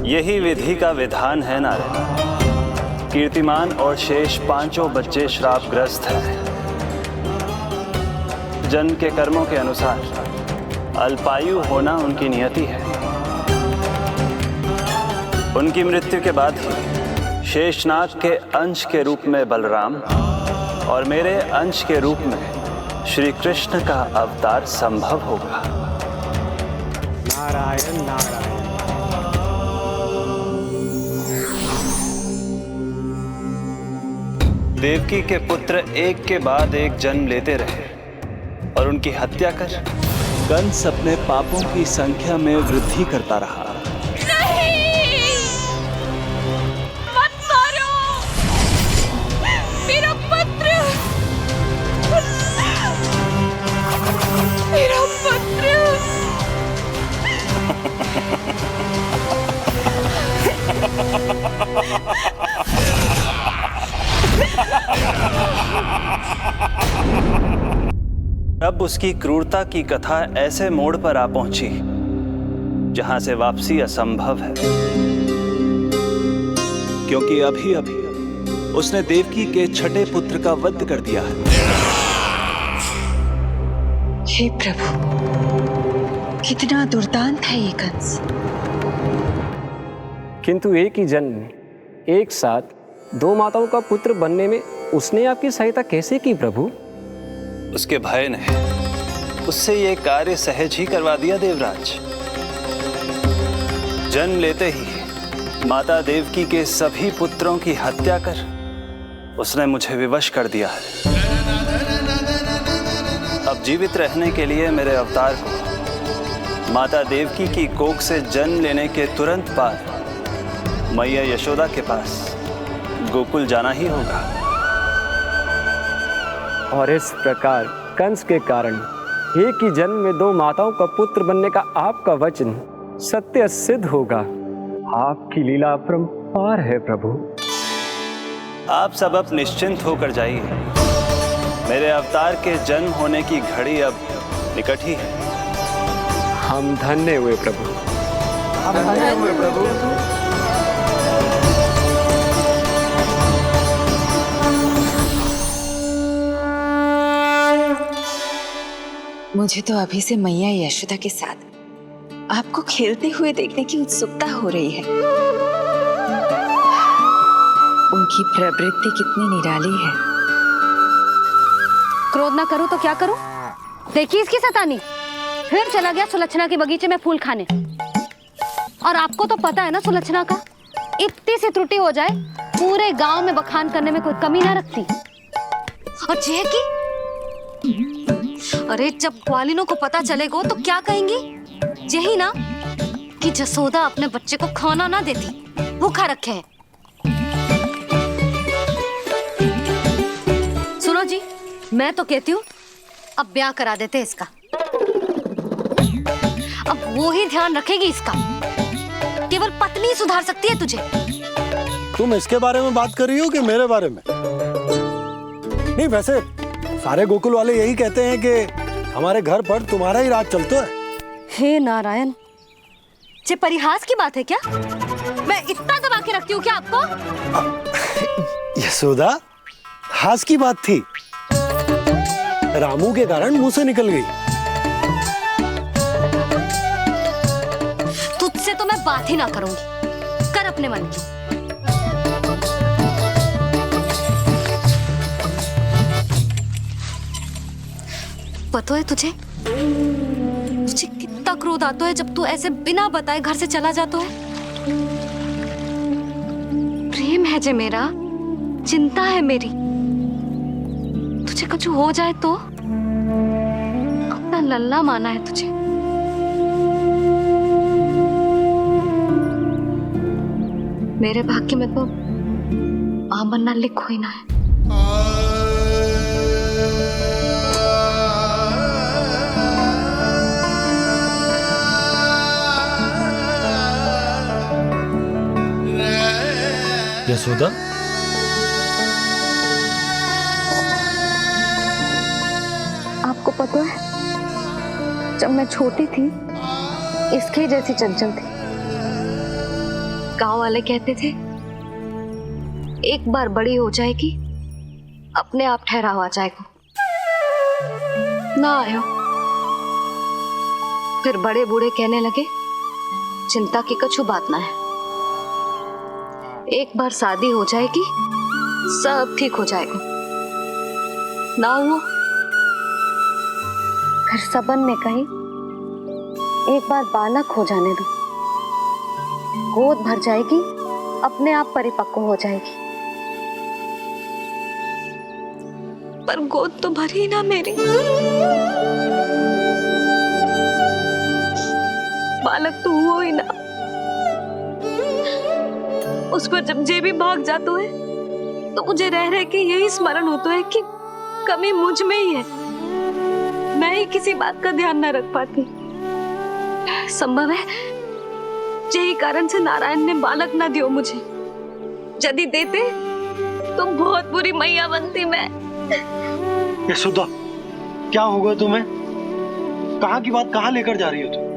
Speaker 4: यही विधि का विधान है नारद। कीर्तिमान और शेष 5 बच्चे श्रापग्रस्त हैं। जन्म के कर्मों के अनुसार अल्पायु होना उनकी नियति है। उनकी मृत्यु के बाद ही शेषनाग के अंश के रूप में बलराम और मेरे अंश के रूप में श्री कृष्ण का अवतार संभव होगा।
Speaker 11: नारायण नारायण।
Speaker 4: देवकी के पुत्र एक के बाद एक जन्म लेते रहे और उनकी हत्या कर कंस अपने पापों की संख्या में वृद्धि करता रहा।
Speaker 1: नहीं! मत मारो! मेरा पुत्र! मेरा पुत्र!
Speaker 4: अब उसकी क्रूरता की कथा ऐसे मोड़ पर आ पहुंची जहां से वापसी असंभव है, क्योंकि अभी अभी उसने देवकी के छठे पुत्र का वध कर दिया है।
Speaker 1: हे प्रभु, कितना दुर्दांत है ये कंस।
Speaker 11: किंतु एक ही जन्म में एक साथ 2 माताओं का पुत्र बनने में उसने आपकी सहायता कैसे की प्रभु?
Speaker 4: उसके भय ने उससे ये कार्य सहज ही करवा दिया देवराज। जन्म लेते ही माता देवकी के सभी पुत्रों की हत्या कर उसने मुझे विवश कर दिया है। अब जीवित रहने के लिए मेरे अवतार को माता देवकी की कोख से जन्म लेने के तुरंत बाद मैया यशोदा के पास गोकुल जाना ही होगा।
Speaker 11: और इस प्रकार कंस के कारण एक ही जन्म में दो माताओं का पुत्र बनने का आपका वचन सत्य सिद्ध होगा। आपकी लीला अपरंपार है प्रभु।
Speaker 4: आप सब अब निश्चिंत होकर जाइए। मेरे अवतार के जन्म होने की घड़ी अब निकट ही है।
Speaker 11: हम धन्य हुए प्रभु। हम धन्य हुए प्रभु।
Speaker 18: मुझे तो अभी से मैया यशोदा के साथ आपको खेलते हुए देखने की उत्सुकता हो रही है। उनकी प्रवृत्ति कितनी निराली है।
Speaker 3: क्रोध ना करूं तो क्या करूं? देखिए इसकी शैतानी, फिर चला गया सुलक्षणा के बगीचे में फूल खाने। और आपको तो पता है ना सुलक्षणा का, इतनी सी त्रुटि हो जाए पूरे गांव में बखान करने में कोई कमी ना रखती। और जे की अरे जब ग्वालिनों को पता चलेगा तो क्या कहेंगी? यही ना कि जसोदा अपने बच्चे को खाना ना देती, भूखा रखे है। सुनो जी, मैं तो कहती हूँ अब ब्याह करा देते इसका। अब वो ही ध्यान रखेगी इसका। केवल पत्नी सुधार सकती है तुझे।
Speaker 2: तुम इसके बारे में बात कर रही हो कि मेरे बारे में? नहीं, वैसे सारे गोकुल वाले यही कहते हैं कि हमारे घर पर तुम्हारा ही राज चलता है।
Speaker 3: हे नारायण, ये परिहास की बात है क्या? मैं इतना दबा के रखती हूँ क्या आपको?
Speaker 2: यशोदा, हास की बात थी। रामू के कारण मुंह से निकल गई।
Speaker 3: तुझसे तो मैं बात ही ना करूंगी। कर अपने मन की। पता है तुझे मुझे कितना क्रोध आता है जब तू ऐसे बिना बताए घर से चला जाता है। प्रेम है जे मेरा, चिंता है मेरी। तुझे कुछ हो जाए तो अपना लल्ला माना है तुझे। मेरे भाग्य में तो मां बनना लिखो ही ना है।
Speaker 2: यशोदा,
Speaker 3: आपको पता है जब मैं छोटी थी इसके जैसी चंचल थी। गांव वाले कहते थे एक बार बड़ी हो जाएगी अपने आप ठहराव आ जाएगा। ना आयो। फिर बड़े बूढ़े कहने लगे चिंता की कछु बात ना है, एक बार शादी हो जाएगी सब ठीक हो जाएगा। ना हुआ। फिर सबन ने कही एक बार बालक हो जाने दो, गोद भर जाएगी अपने आप परिपक्व हो जाएगी। पर गोद तो भरी ना मेरी। बालक तो हुआ ही ना। उस पर जब जे भी भाग जाता है तो मुझे रह रह के यही स्मरण होता है कि कमी मुझ में ही है। मैं ही किसी बात का ध्यान न रख पाती। संभव है यही कारण से नारायण ने बालक ना दियो मुझे। यदि देते तो बहुत बुरी मैया बनती मैं।
Speaker 2: यशोदा, क्या होगा तुम्हें? कहाँ की बात कहाँ लेकर जा रही हो तुम?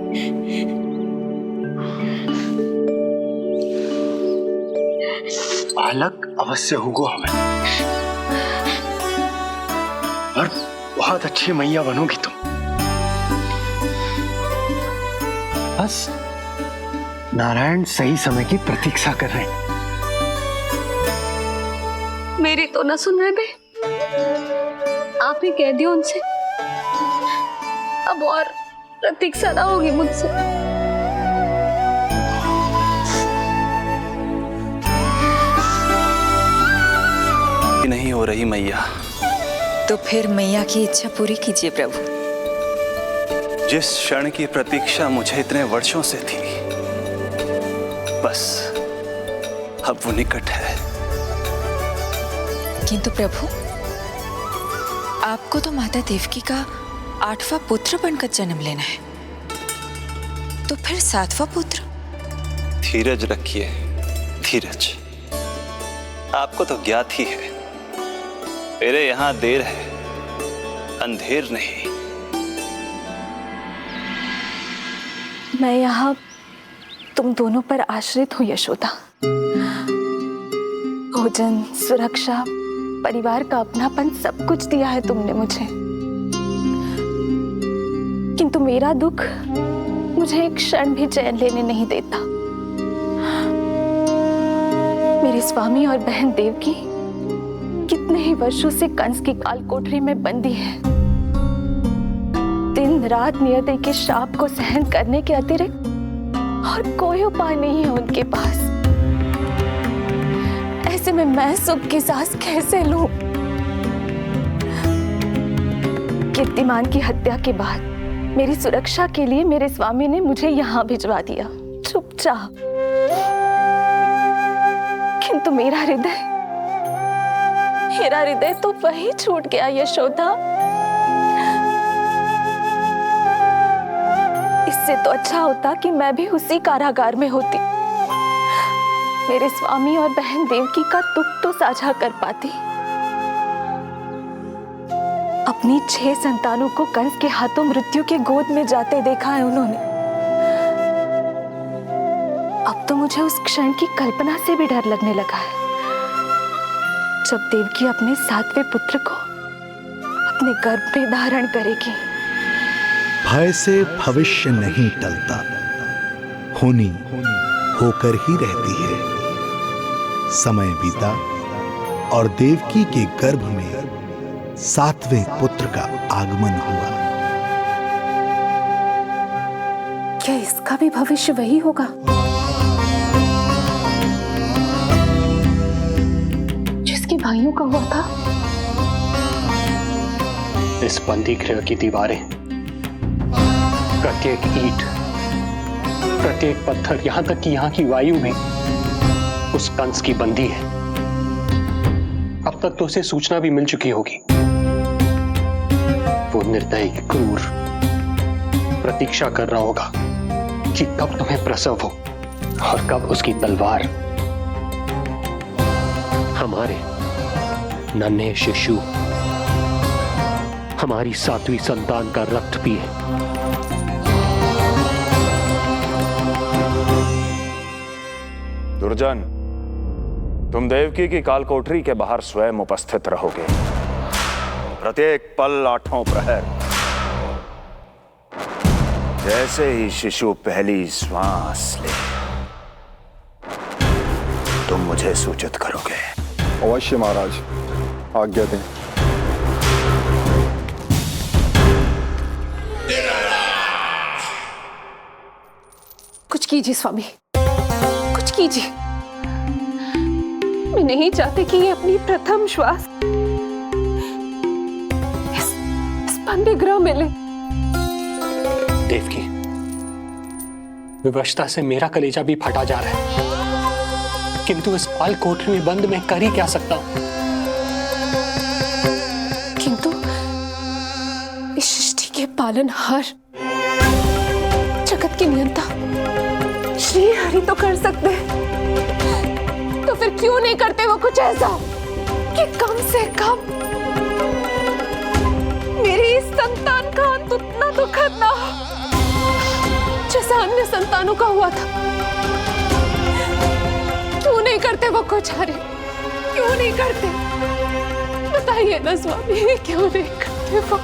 Speaker 2: बालक अवश्य होगा हमें, और बहुत अच्छी मैया बनोगी तुम। बस नारायण सही समय की प्रतीक्षा कर रहे हैं।
Speaker 3: मेरी तो ना सुन रहे बे। आप ही कह दियो उनसे अब और प्रतीक्षा ना होगी मुझसे।
Speaker 4: नहीं हो रही मैया।
Speaker 18: तो फिर मैया की इच्छा पूरी कीजिए प्रभु।
Speaker 4: जिस क्षण की प्रतीक्षा मुझे इतने वर्षों से थी, बस अब वो निकट है।
Speaker 18: किंतु प्रभु, आपको तो माता देवकी का 8वां पुत्र बनकर जन्म लेना है, तो फिर 7वां पुत्र?
Speaker 4: धीरज रखिए, धीरज। आपको तो ज्ञात ही है, मेरे यहां देर है, अंधेर नहीं।
Speaker 13: मैं यहाँ तुम दोनों पर आश्रित हूँ यशोदा। भोजन, सुरक्षा, परिवार का अपनापन सब कुछ दिया है तुमने मुझे, किंतु मेरा दुख मुझे एक क्षण भी चैन लेने नहीं देता। मेरे स्वामी और बहन देवकी कितने ही वर्षों से कंस की काल कोठरी में बंदी है। दिन रात नियति के शाप को सहन करने के अतिरिक्त और कोई उपाय नहीं है उनके पास। ऐसे में मैं सुख की सांस कैसे लूं? कीर्तिमान की हत्या के बाद मेरी सुरक्षा के लिए मेरे स्वामी ने मुझे यहाँ भिजवा दिया, चुपचाप। किंतु मेरा हृदय तो वही छूट गया यशोदा। इससे तो अच्छा होता कि मैं भी उसी कारागार में होती, मेरे स्वामी और बहन देवकी का दुख तो साझा कर पाती। अपनी 6 संतानों को कंस के हाथों मृत्यु के गोद में जाते देखा है उन्होंने। अब तो मुझे उस क्षण की कल्पना से भी डर लगने लगा है, जब देवकी अपने 7वें पुत्र को अपने गर्भ में धारण करेगी।
Speaker 7: भय से भविष्य नहीं टलता, होनी होकर ही रहती है। समय बीता और देवकी के गर्भ में 7वें पुत्र का आगमन हुआ।
Speaker 14: क्या इसका भी भविष्य वही होगा जिसके भाइयों का हुआ था?
Speaker 10: इस बंदी गृह की दीवारें, प्रत्येक ईंट, प्रत्येक पत्थर, यहां तक कि यहां की वायु भी उस कंस की बंदी है। अब तक तो उसे सूचना भी मिल चुकी होगी। वो निर्दयी, क्रूर प्रतीक्षा कर रहा होगा कि कब तुम्हें प्रसव हो और कब उसकी तलवार हमारे नन्हे शिशु, हमारी 7वीं संतान का रक्त पिए।
Speaker 9: दुर्जन, तुम देवकी की कालकोठरी के बाहर स्वयं उपस्थित रहोगे, प्रत्येक पल 8वां प्रहर। जैसे ही शिशु पहली श्वास ले, तुम मुझे सूचित करोगे।
Speaker 15: अवश्य महाराज, आज्ञा दें।
Speaker 14: कुछ कीजिए स्वामी, कुछ कीजिए। मैं नहीं चाहती कि ये अपनी प्रथम श्वास इस बंदी गृह में ले।
Speaker 10: देवकी, विवशता से मेरा कलेजा भी फटा जा रहा है, किंतु इस काल कोठरी में बंद मैं कर ही क्या सकता हूं?
Speaker 14: किंतु इस सृष्टि के पालनहार, जगत के नियंता श्री हरि तो कर सकते हैं, तो फिर क्यों नहीं करते वो कुछ ऐसा कि कम से कम मेरी इस संतान का अंत उतना दुखद ना हो जैसा अन्य संतानों का हुआ था। क्यों नहीं करते वो कुछ? हरे क्यों नहीं करते? बताइए ना स्वामी, क्यों नहीं करते वो?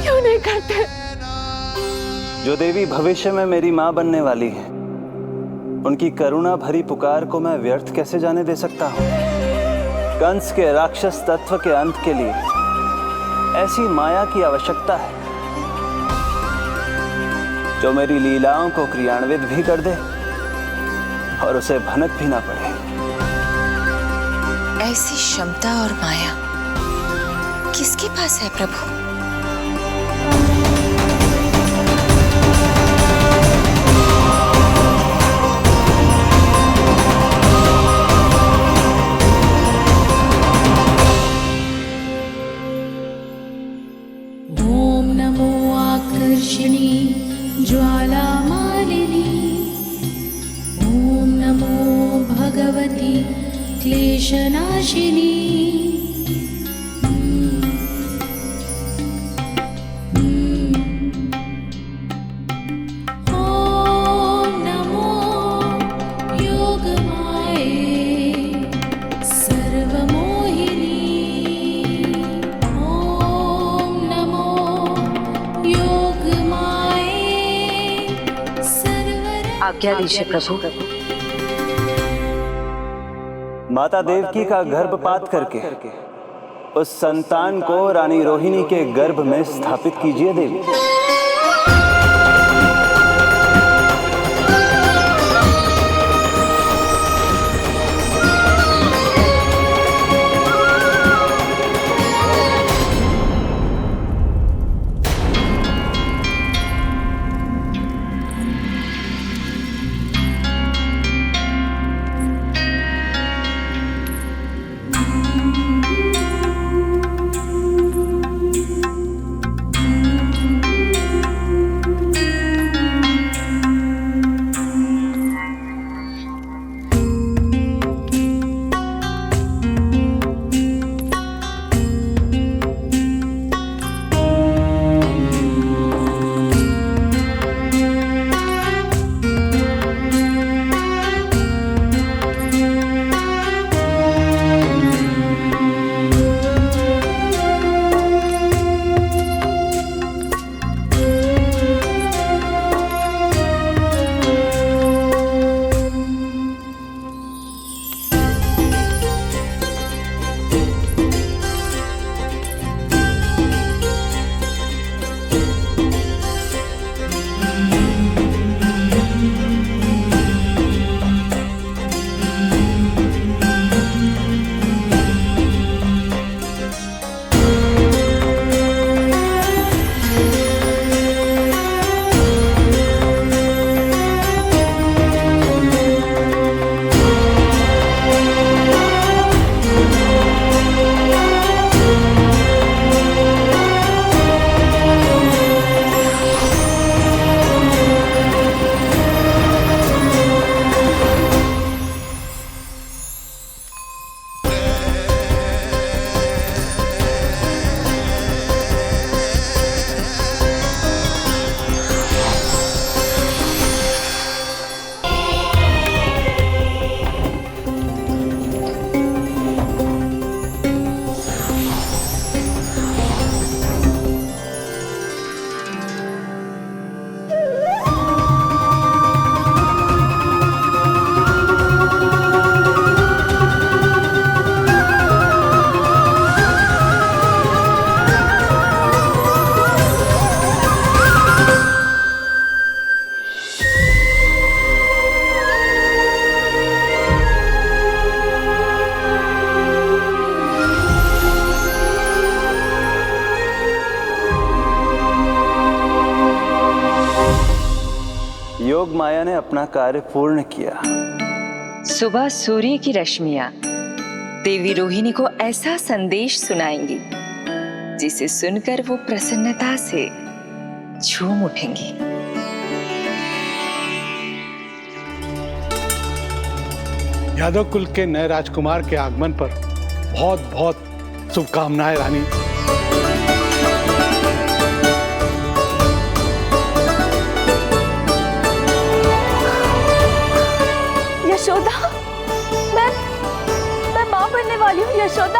Speaker 14: क्यों नहीं करते?
Speaker 4: जो देवी भविष्य में मेरी मां बनने वाली है, उनकी करुणा भरी पुकार को मैं व्यर्थ कैसे जाने दे सकता हूं? कंस के राक्षस तत्व के अंत के लिए ऐसी माया की आवश्यकता है जो मेरी लीलाओं को क्रियान्वित भी कर दे और उसे भनक भी ना पड़े।
Speaker 18: ऐसी क्षमता और माया किसके पास है प्रभु?
Speaker 19: ओम नमो आकर्षणी ज्वाला मालिनी, ओम नमो भगवती क्लेशनाशिनी। ओम नमो योगमाये सर्वमोहिनी, ओम नमो योगमाये सर्वर।
Speaker 16: आज्ञा दीजिए प्रभु।
Speaker 4: माता देवकी का गर्भपात करके उस संतान को रानी रोहिणी के गर्भ में स्थापित कीजिए देवी। योग माया ने अपना कार्य पूर्ण किया।
Speaker 18: सुबह सूर्य की रश्मियां देवी रोहिणी को ऐसा संदेश सुनाएंगी जिसे सुनकर वो प्रसन्नता से झूम उठेंगी।
Speaker 2: यादव कुल के नए राजकुमार के आगमन पर बहुत बहुत शुभकामनाएं रानी।
Speaker 13: यशोदा, मैं माँ बनने वाली हूँ। यशोदा,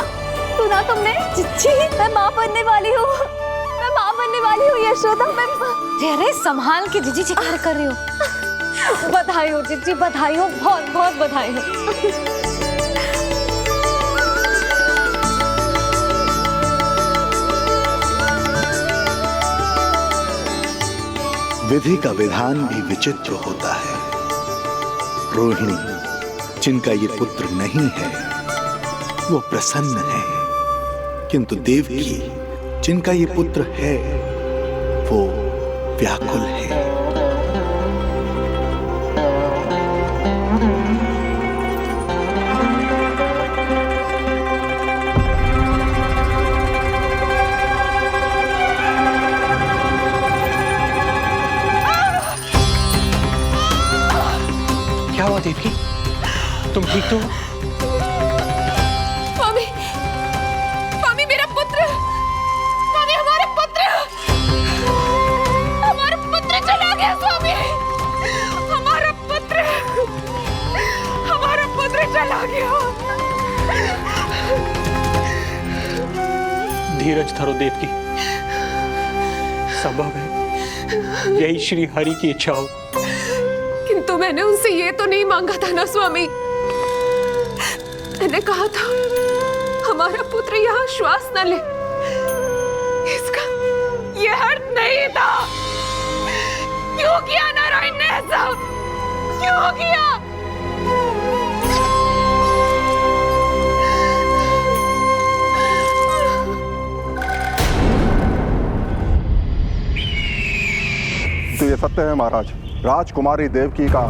Speaker 13: सुना तुमने? चिच्ची, मैं माँ बनने वाली हूँ। मैं माँ बनने वाली हूँ यशोदा।
Speaker 3: अरे संभाल के जीजी चिकार कर रही हो।
Speaker 13: बधाई हो चिच्ची, बधाई हो, बहुत बहुत बधाई हो।
Speaker 7: विधि का विधान भी विचित्र होता है। रोहिणी, जिनका ये पुत्र नहीं है, वो प्रसन्न है, किंतु देवकी, जिनका ये पुत्र है, वो व्याकुल है।
Speaker 11: क्या हुआ देवकी? तुम ठीक तो?
Speaker 14: स्वामी, स्वामी मेरा पुत्र, स्वामी हमारा पुत्र चला गया स्वामी, हमारा पुत्र चला गया।
Speaker 11: धीरज धरो देवकी, संभव है यही श्री हरि की इच्छा हो।
Speaker 14: किंतु मैंने उनसे ये तो नहीं मांगा था ना स्वामी। मैंने कहा था हमारा पुत्र यहाँ श्वास न ले, इसका ये अर्थ नहीं था। क्यों किया नारायण ने ऐसा? क्यों किया?
Speaker 15: तो ये सत्य है महाराज, राजकुमारी देवकी का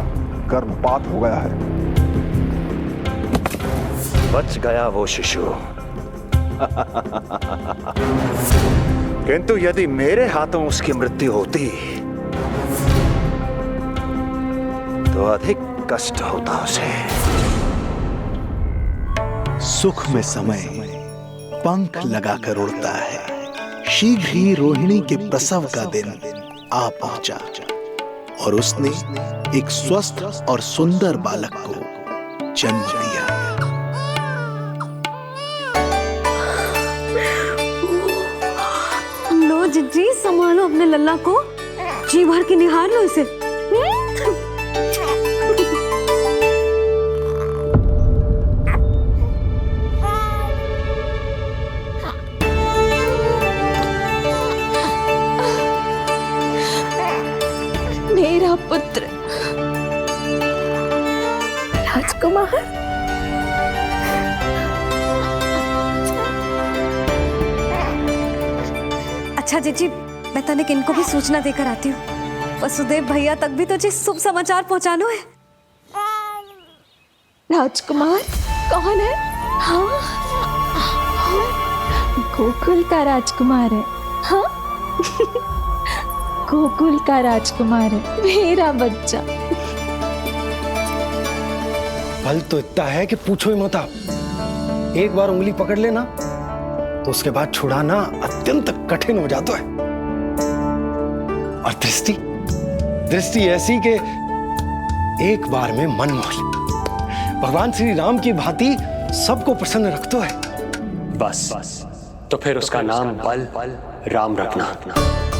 Speaker 15: गर्भपात हो गया है।
Speaker 8: बच गया वो शिशु। किंतु यदि मेरे हाथों उसकी मृत्यु होती तो अधिक कष्ट होता उसे।
Speaker 7: सुख में समय पंख लगाकर उड़ता है। शीघ्र ही रोहिणी के प्रसव का दिन आ पहुंचा और उसने एक स्वस्थ और सुंदर बालक को जन्म दिया।
Speaker 3: लो जिज्जी, संभालो अपने लल्ला को, जी भर के निहार लो इसे।
Speaker 13: मेरा पुत्र राजकुमार।
Speaker 3: अच्छा जीजी, मैं तनिक इनको भी सूचना देकर आती हूँ। वसुदेव भैया तक भी तुझे शुभ समाचार पहुंचानो है।
Speaker 13: राजकुमार कौन है? हाँ, गोकुल का राजकुमार है। हाँ, गोकुल का राजकुमार है मेरा बच्चा।
Speaker 2: बल तो इतना है कि पूछो ही मत आप। एक बार उंगली पकड़ लेना तो उसके बाद छुड़ाना अत्यंत कठिन हो जाता है। और दृष्टि ऐसी कि एक बार में मन मोह ले। भगवान श्री राम की भांति सबको प्रसन्न रखतो है।
Speaker 10: बस तो फिर उसका नाम बल राम रखना।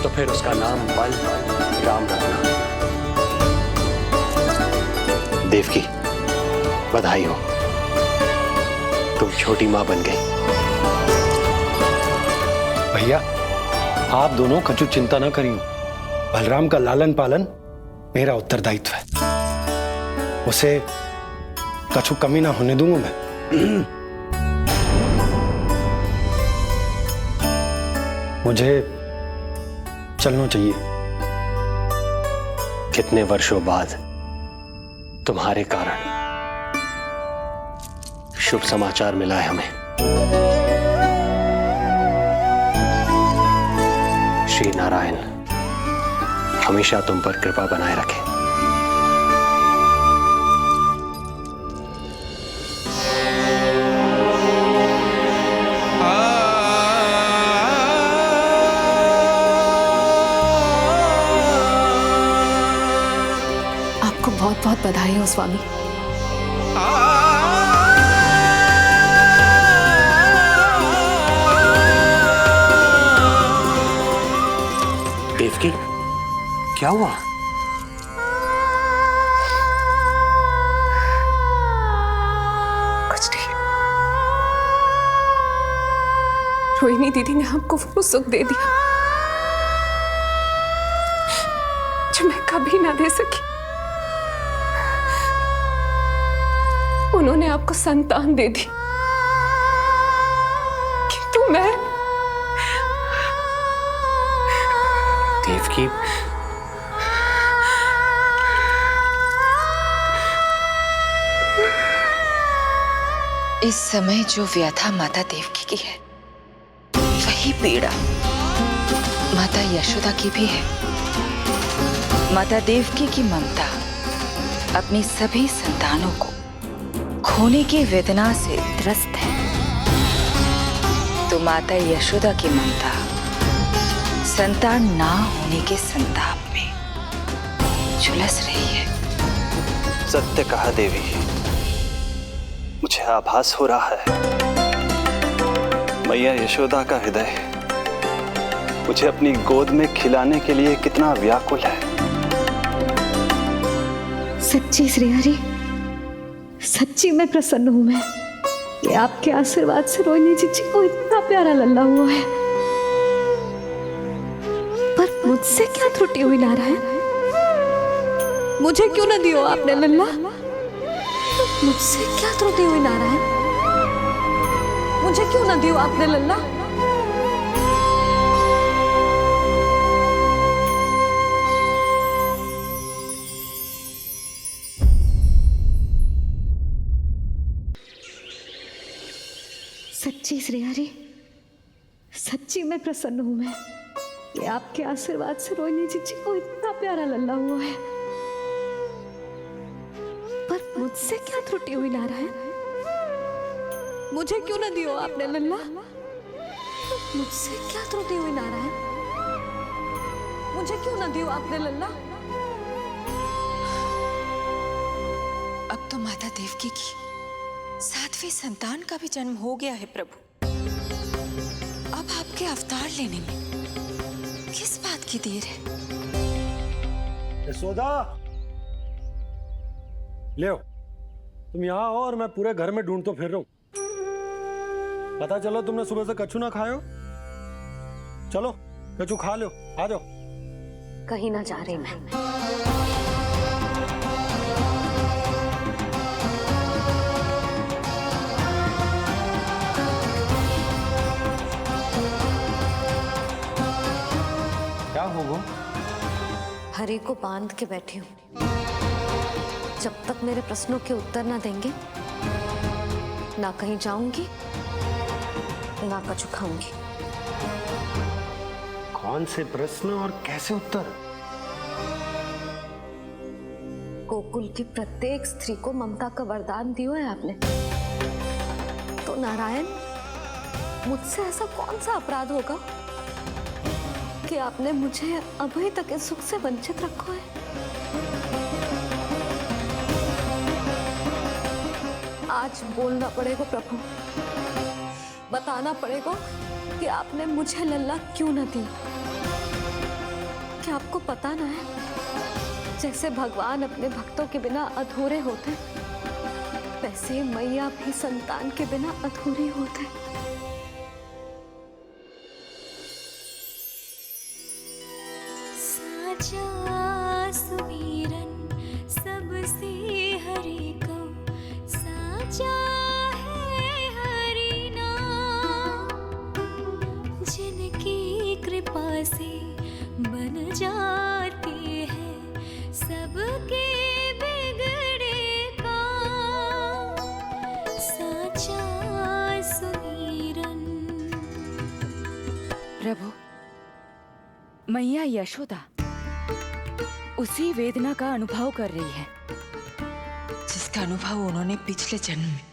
Speaker 10: तो फिर उसका नाम बल राम रखना। देवकी, बधाई हो, तुम छोटी मां बन गई।
Speaker 2: भैया, आप दोनों कछु चिंता न करियो। बलराम का लालन पालन मेरा उत्तरदायित्व है। उसे कछु कमी ना होने दूंगा मैं। मुझे चलना चाहिए।
Speaker 10: कितने वर्षों बाद तुम्हारे कारण शुभ समाचार मिला है हमें। श्री नारायण हमेशा तुम पर कृपा बनाए रखे।
Speaker 14: आपको बहुत बहुत बधाई हो स्वामी।
Speaker 10: देवकी, क्या हुआ?
Speaker 14: कुछ नहीं। रोहिणी दीदी ने हमको वो सुख दे दिया कभी ना दे सकी। उन्होंने आपको संतान दे दी, किंतु मैं
Speaker 10: देवकी,
Speaker 18: इस समय जो व्यथा माता देवकी की है, वही पीड़ा माता यशोदा की भी है। माता देवकी की ममता अपनी सभी संतानों को खोने की वेदना से त्रस्त है, तो माता यशोदा की ममता संतान ना होने के संताप में झुलस रही है।
Speaker 4: सत्य कहा देवी, मुझे आभास हो रहा है मैया यशोदा का हृदय मुझे अपनी गोद में खिलाने के लिए कितना व्याकुल है।
Speaker 3: सच्ची श्री हरि, सच्ची मैं प्रसन्न हूं मैं कि आपके आशीर्वाद से रोहिणी जीजी को इतना प्यारा लल्ला हुआ है। पर मुझसे क्या त्रुटि हुई नारायण? मुझे क्यों न दियो आपने लल्ला? मुझसे क्या त्रुटि हुई नारायण? मुझे क्यों न दियो आपने लल्ला? सच्ची श्री हरि, सच्ची मैं प्रसन्न हूं मैं कि आपके आशीर्वाद से रोहिणी जीजी को इतना प्यारा लल्ला हुआ है। पर मुझसे क्या त्रुटि हुई नारायण? मुझे क्यों न दियो आपने लल्ला? मुझसे क्या त्रुटि हुई नारायण? मुझे क्यों न दियो आपने लल्ला?
Speaker 18: अब तो माता देवकी की 7वें संतान का भी जन्म हो गया है प्रभु। अब आपके अवतार लेने में किस बात की देर है?
Speaker 2: यशोदा, ले तुम यहाँ आओ और मैं पूरे घर में ढूंढतो फिर रहा हूं। पता चला तुमने सुबह से कछु ना खाए हो। चलो कछु खा लो, आ जाओ।
Speaker 3: कहीं ना जा रही मैं।
Speaker 2: क्या हो गो?
Speaker 3: हरि को बांध के बैठी हूँ। जब तक मेरे प्रश्नों के उत्तर ना देंगे, ना कहीं जाऊंगी, ना कछु खाऊंगी।
Speaker 2: कौन से प्रश्न और कैसे उत्तर?
Speaker 3: गोकुल की प्रत्येक स्त्री को ममता का वरदान दिया है आपने, तो नारायण मुझसे ऐसा कौन सा अपराध होगा कि आपने मुझे अभी तक इस सुख से वंचित रखा है? आज बोलना पड़ेगा प्रभु, बताना पड़ेगा कि आपने मुझे लल्ला क्यों न दी। क्या आपको पता ना है, जैसे भगवान अपने भक्तों के बिना अधूरे होते, वैसे मैया भी संतान के बिना अधूरी होते।
Speaker 19: साचा सुमीरन सबसे हरि को, साचा है हरि नाम, जिनकी कृपा से बन जाती है सबके बिगड़े काम। साचा सुमीरन।
Speaker 18: प्रभु, मैया यशोदा उसी वेदना का अनुभव कर रही है जिसका अनुभव उन्होंने पिछले जन्म में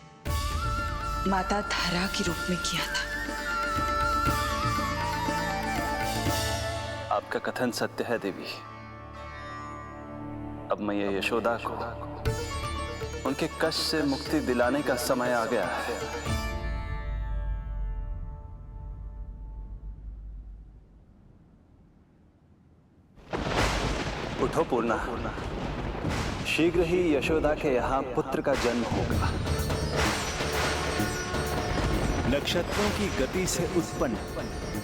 Speaker 18: माता धारा के रूप में किया था।
Speaker 4: आपका कथन सत्य है देवी। अब मैया यशोदा को उनके कष्ट से मुक्ति दिलाने का समय आ गया है। उठो पूर्णा, शीघ्र ही यशोदा के यहाँ पुत्र का जन्म होगा। नक्षत्रों की गति से उत्पन्न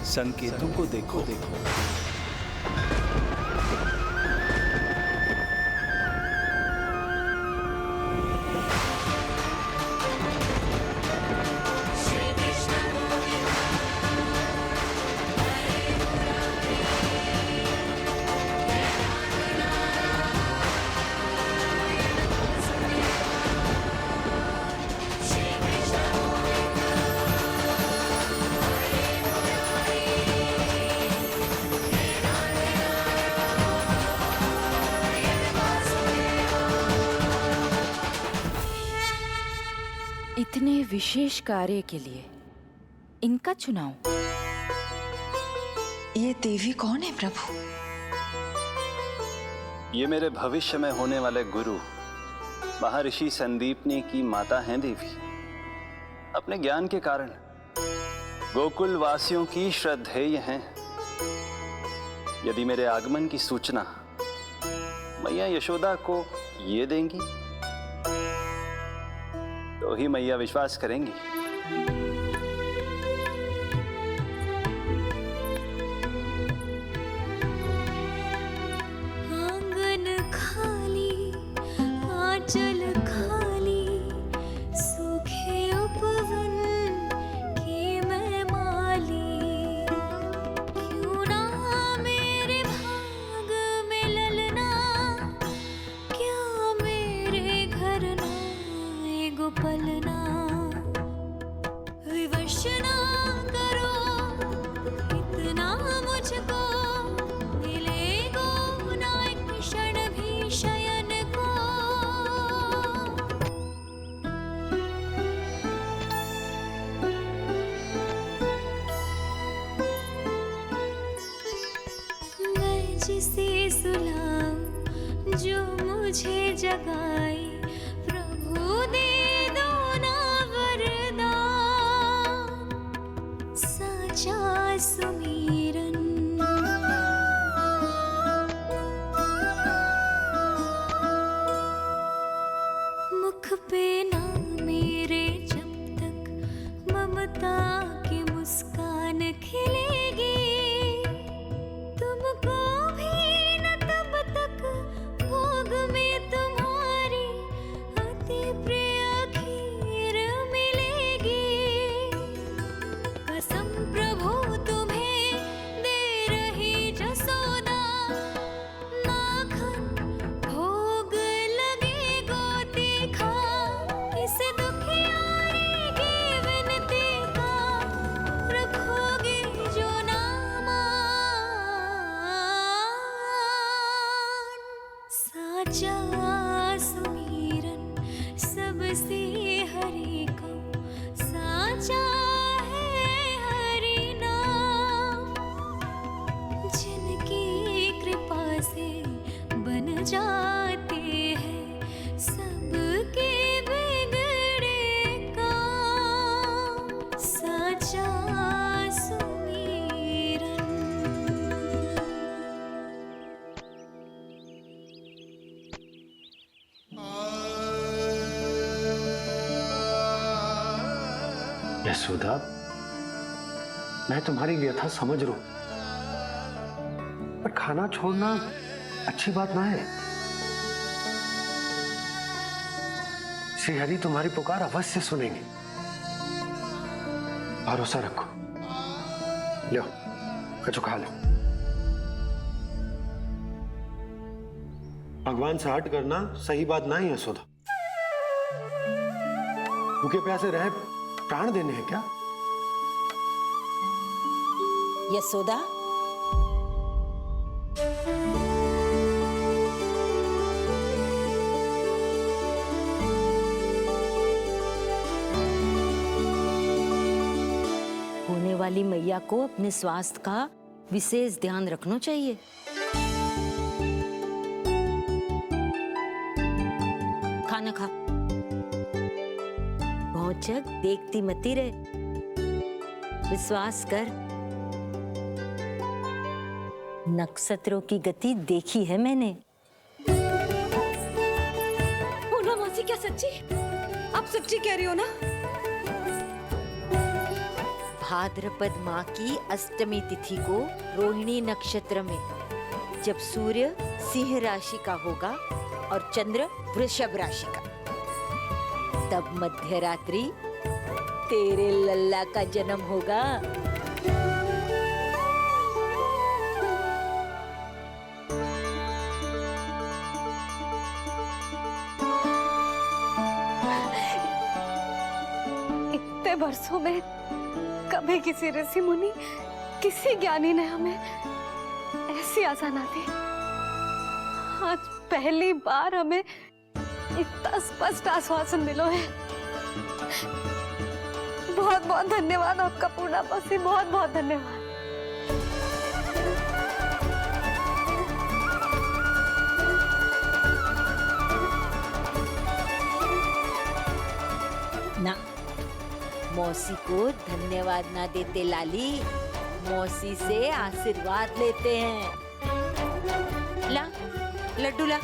Speaker 4: संकेतों को देखो।
Speaker 1: विशेष कार्य के लिए इनका चुनाव?
Speaker 18: ये देवी कौन है प्रभु?
Speaker 4: ये मेरे भविष्य में होने वाले गुरु महर्षि संदीपनी की माता हैं देवी। अपने ज्ञान के कारण गोकुल वासियों की श्रद्धेय हैं। यदि मेरे आगमन की सूचना मैया यशोदा को ये देंगी तो ही मैया विश्वास करेंगी।
Speaker 19: आंगन खाली, आंचल खाली, सूखे उपवन की मैं माली। क्यों ना मेरे भाग में ललना, क्या मेरे घर ना एगो पलना। विवश ना करो इतना मुझको, मिलेगो ना एक क्षण भी शयन को। मैं जिसे सुलाऊं जो मुझे जगाए, प्रभु दे दो ना वरदान। साचा सुमीरन मुख पे ना मेरे जब तक ममता की मुस्कान खिलेगी, तुमको भी न तब तक भोग में तुम्हारी अति प्रिय खीर मिलेगी। कसम प्रभु तुम्हें दे रही जसोदा, माखन भोग लगेगो तीखा। इस दुखियारी की विनती का रखोगे जो नामान। साचा सुमीरन सबसे हरि को, साचा है हरि नाम। जिनकी कृपा से बन जाते हैं सबके बिगड़े काम। साचा सुमीरन।
Speaker 10: यशोदा, मैं तुम्हारी व्यथा समझ रहा हूं, पर खाना छोड़ना अच्छी बात ना है। श्री हरि तुम्हारी पुकार अवश्य सुनेंगे। भरोसा रखो। लो, कचो खा लो। भगवान से हट करना सही बात नहीं है यशोदा। भूखे प्यासे रहे प्राण देने हैं क्या?
Speaker 16: यशोदा, होने वाली मैया को अपने स्वास्थ्य का विशेष ध्यान रखना चाहिए। खाना खा। भौचक देखती मती रहे, विश्वास कर। नक्षत्रों की गति देखी है मैंने।
Speaker 14: पूर्णा मौसी, क्या सच्ची? आप सच्ची कह रही हो ना?
Speaker 6: भाद्रपद माह की अष्टमी तिथि को रोहिणी नक्षत्र में जब सूर्य सिंह राशि का होगा और चंद्र वृषभ राशि का, तब मध्य रात्रि तेरे लल्ला का जन्म होगा।
Speaker 13: इतने वर्षों में कभी किसी ऋषि मुनि, किसी ज्ञानी ने हमें ऐसी आशा ना दी। आज पहली बार हमें इतना स्पष्ट आश्वासन मिलो है
Speaker 3: बहुत बहुत धन्यवाद आपका पूर्णा मौसी, बहुत बहुत धन्यवाद।
Speaker 20: ना, मौसी को धन्यवाद ना देते लाली, मौसी से आशीर्वाद लेते हैं। ला लड्डू ला।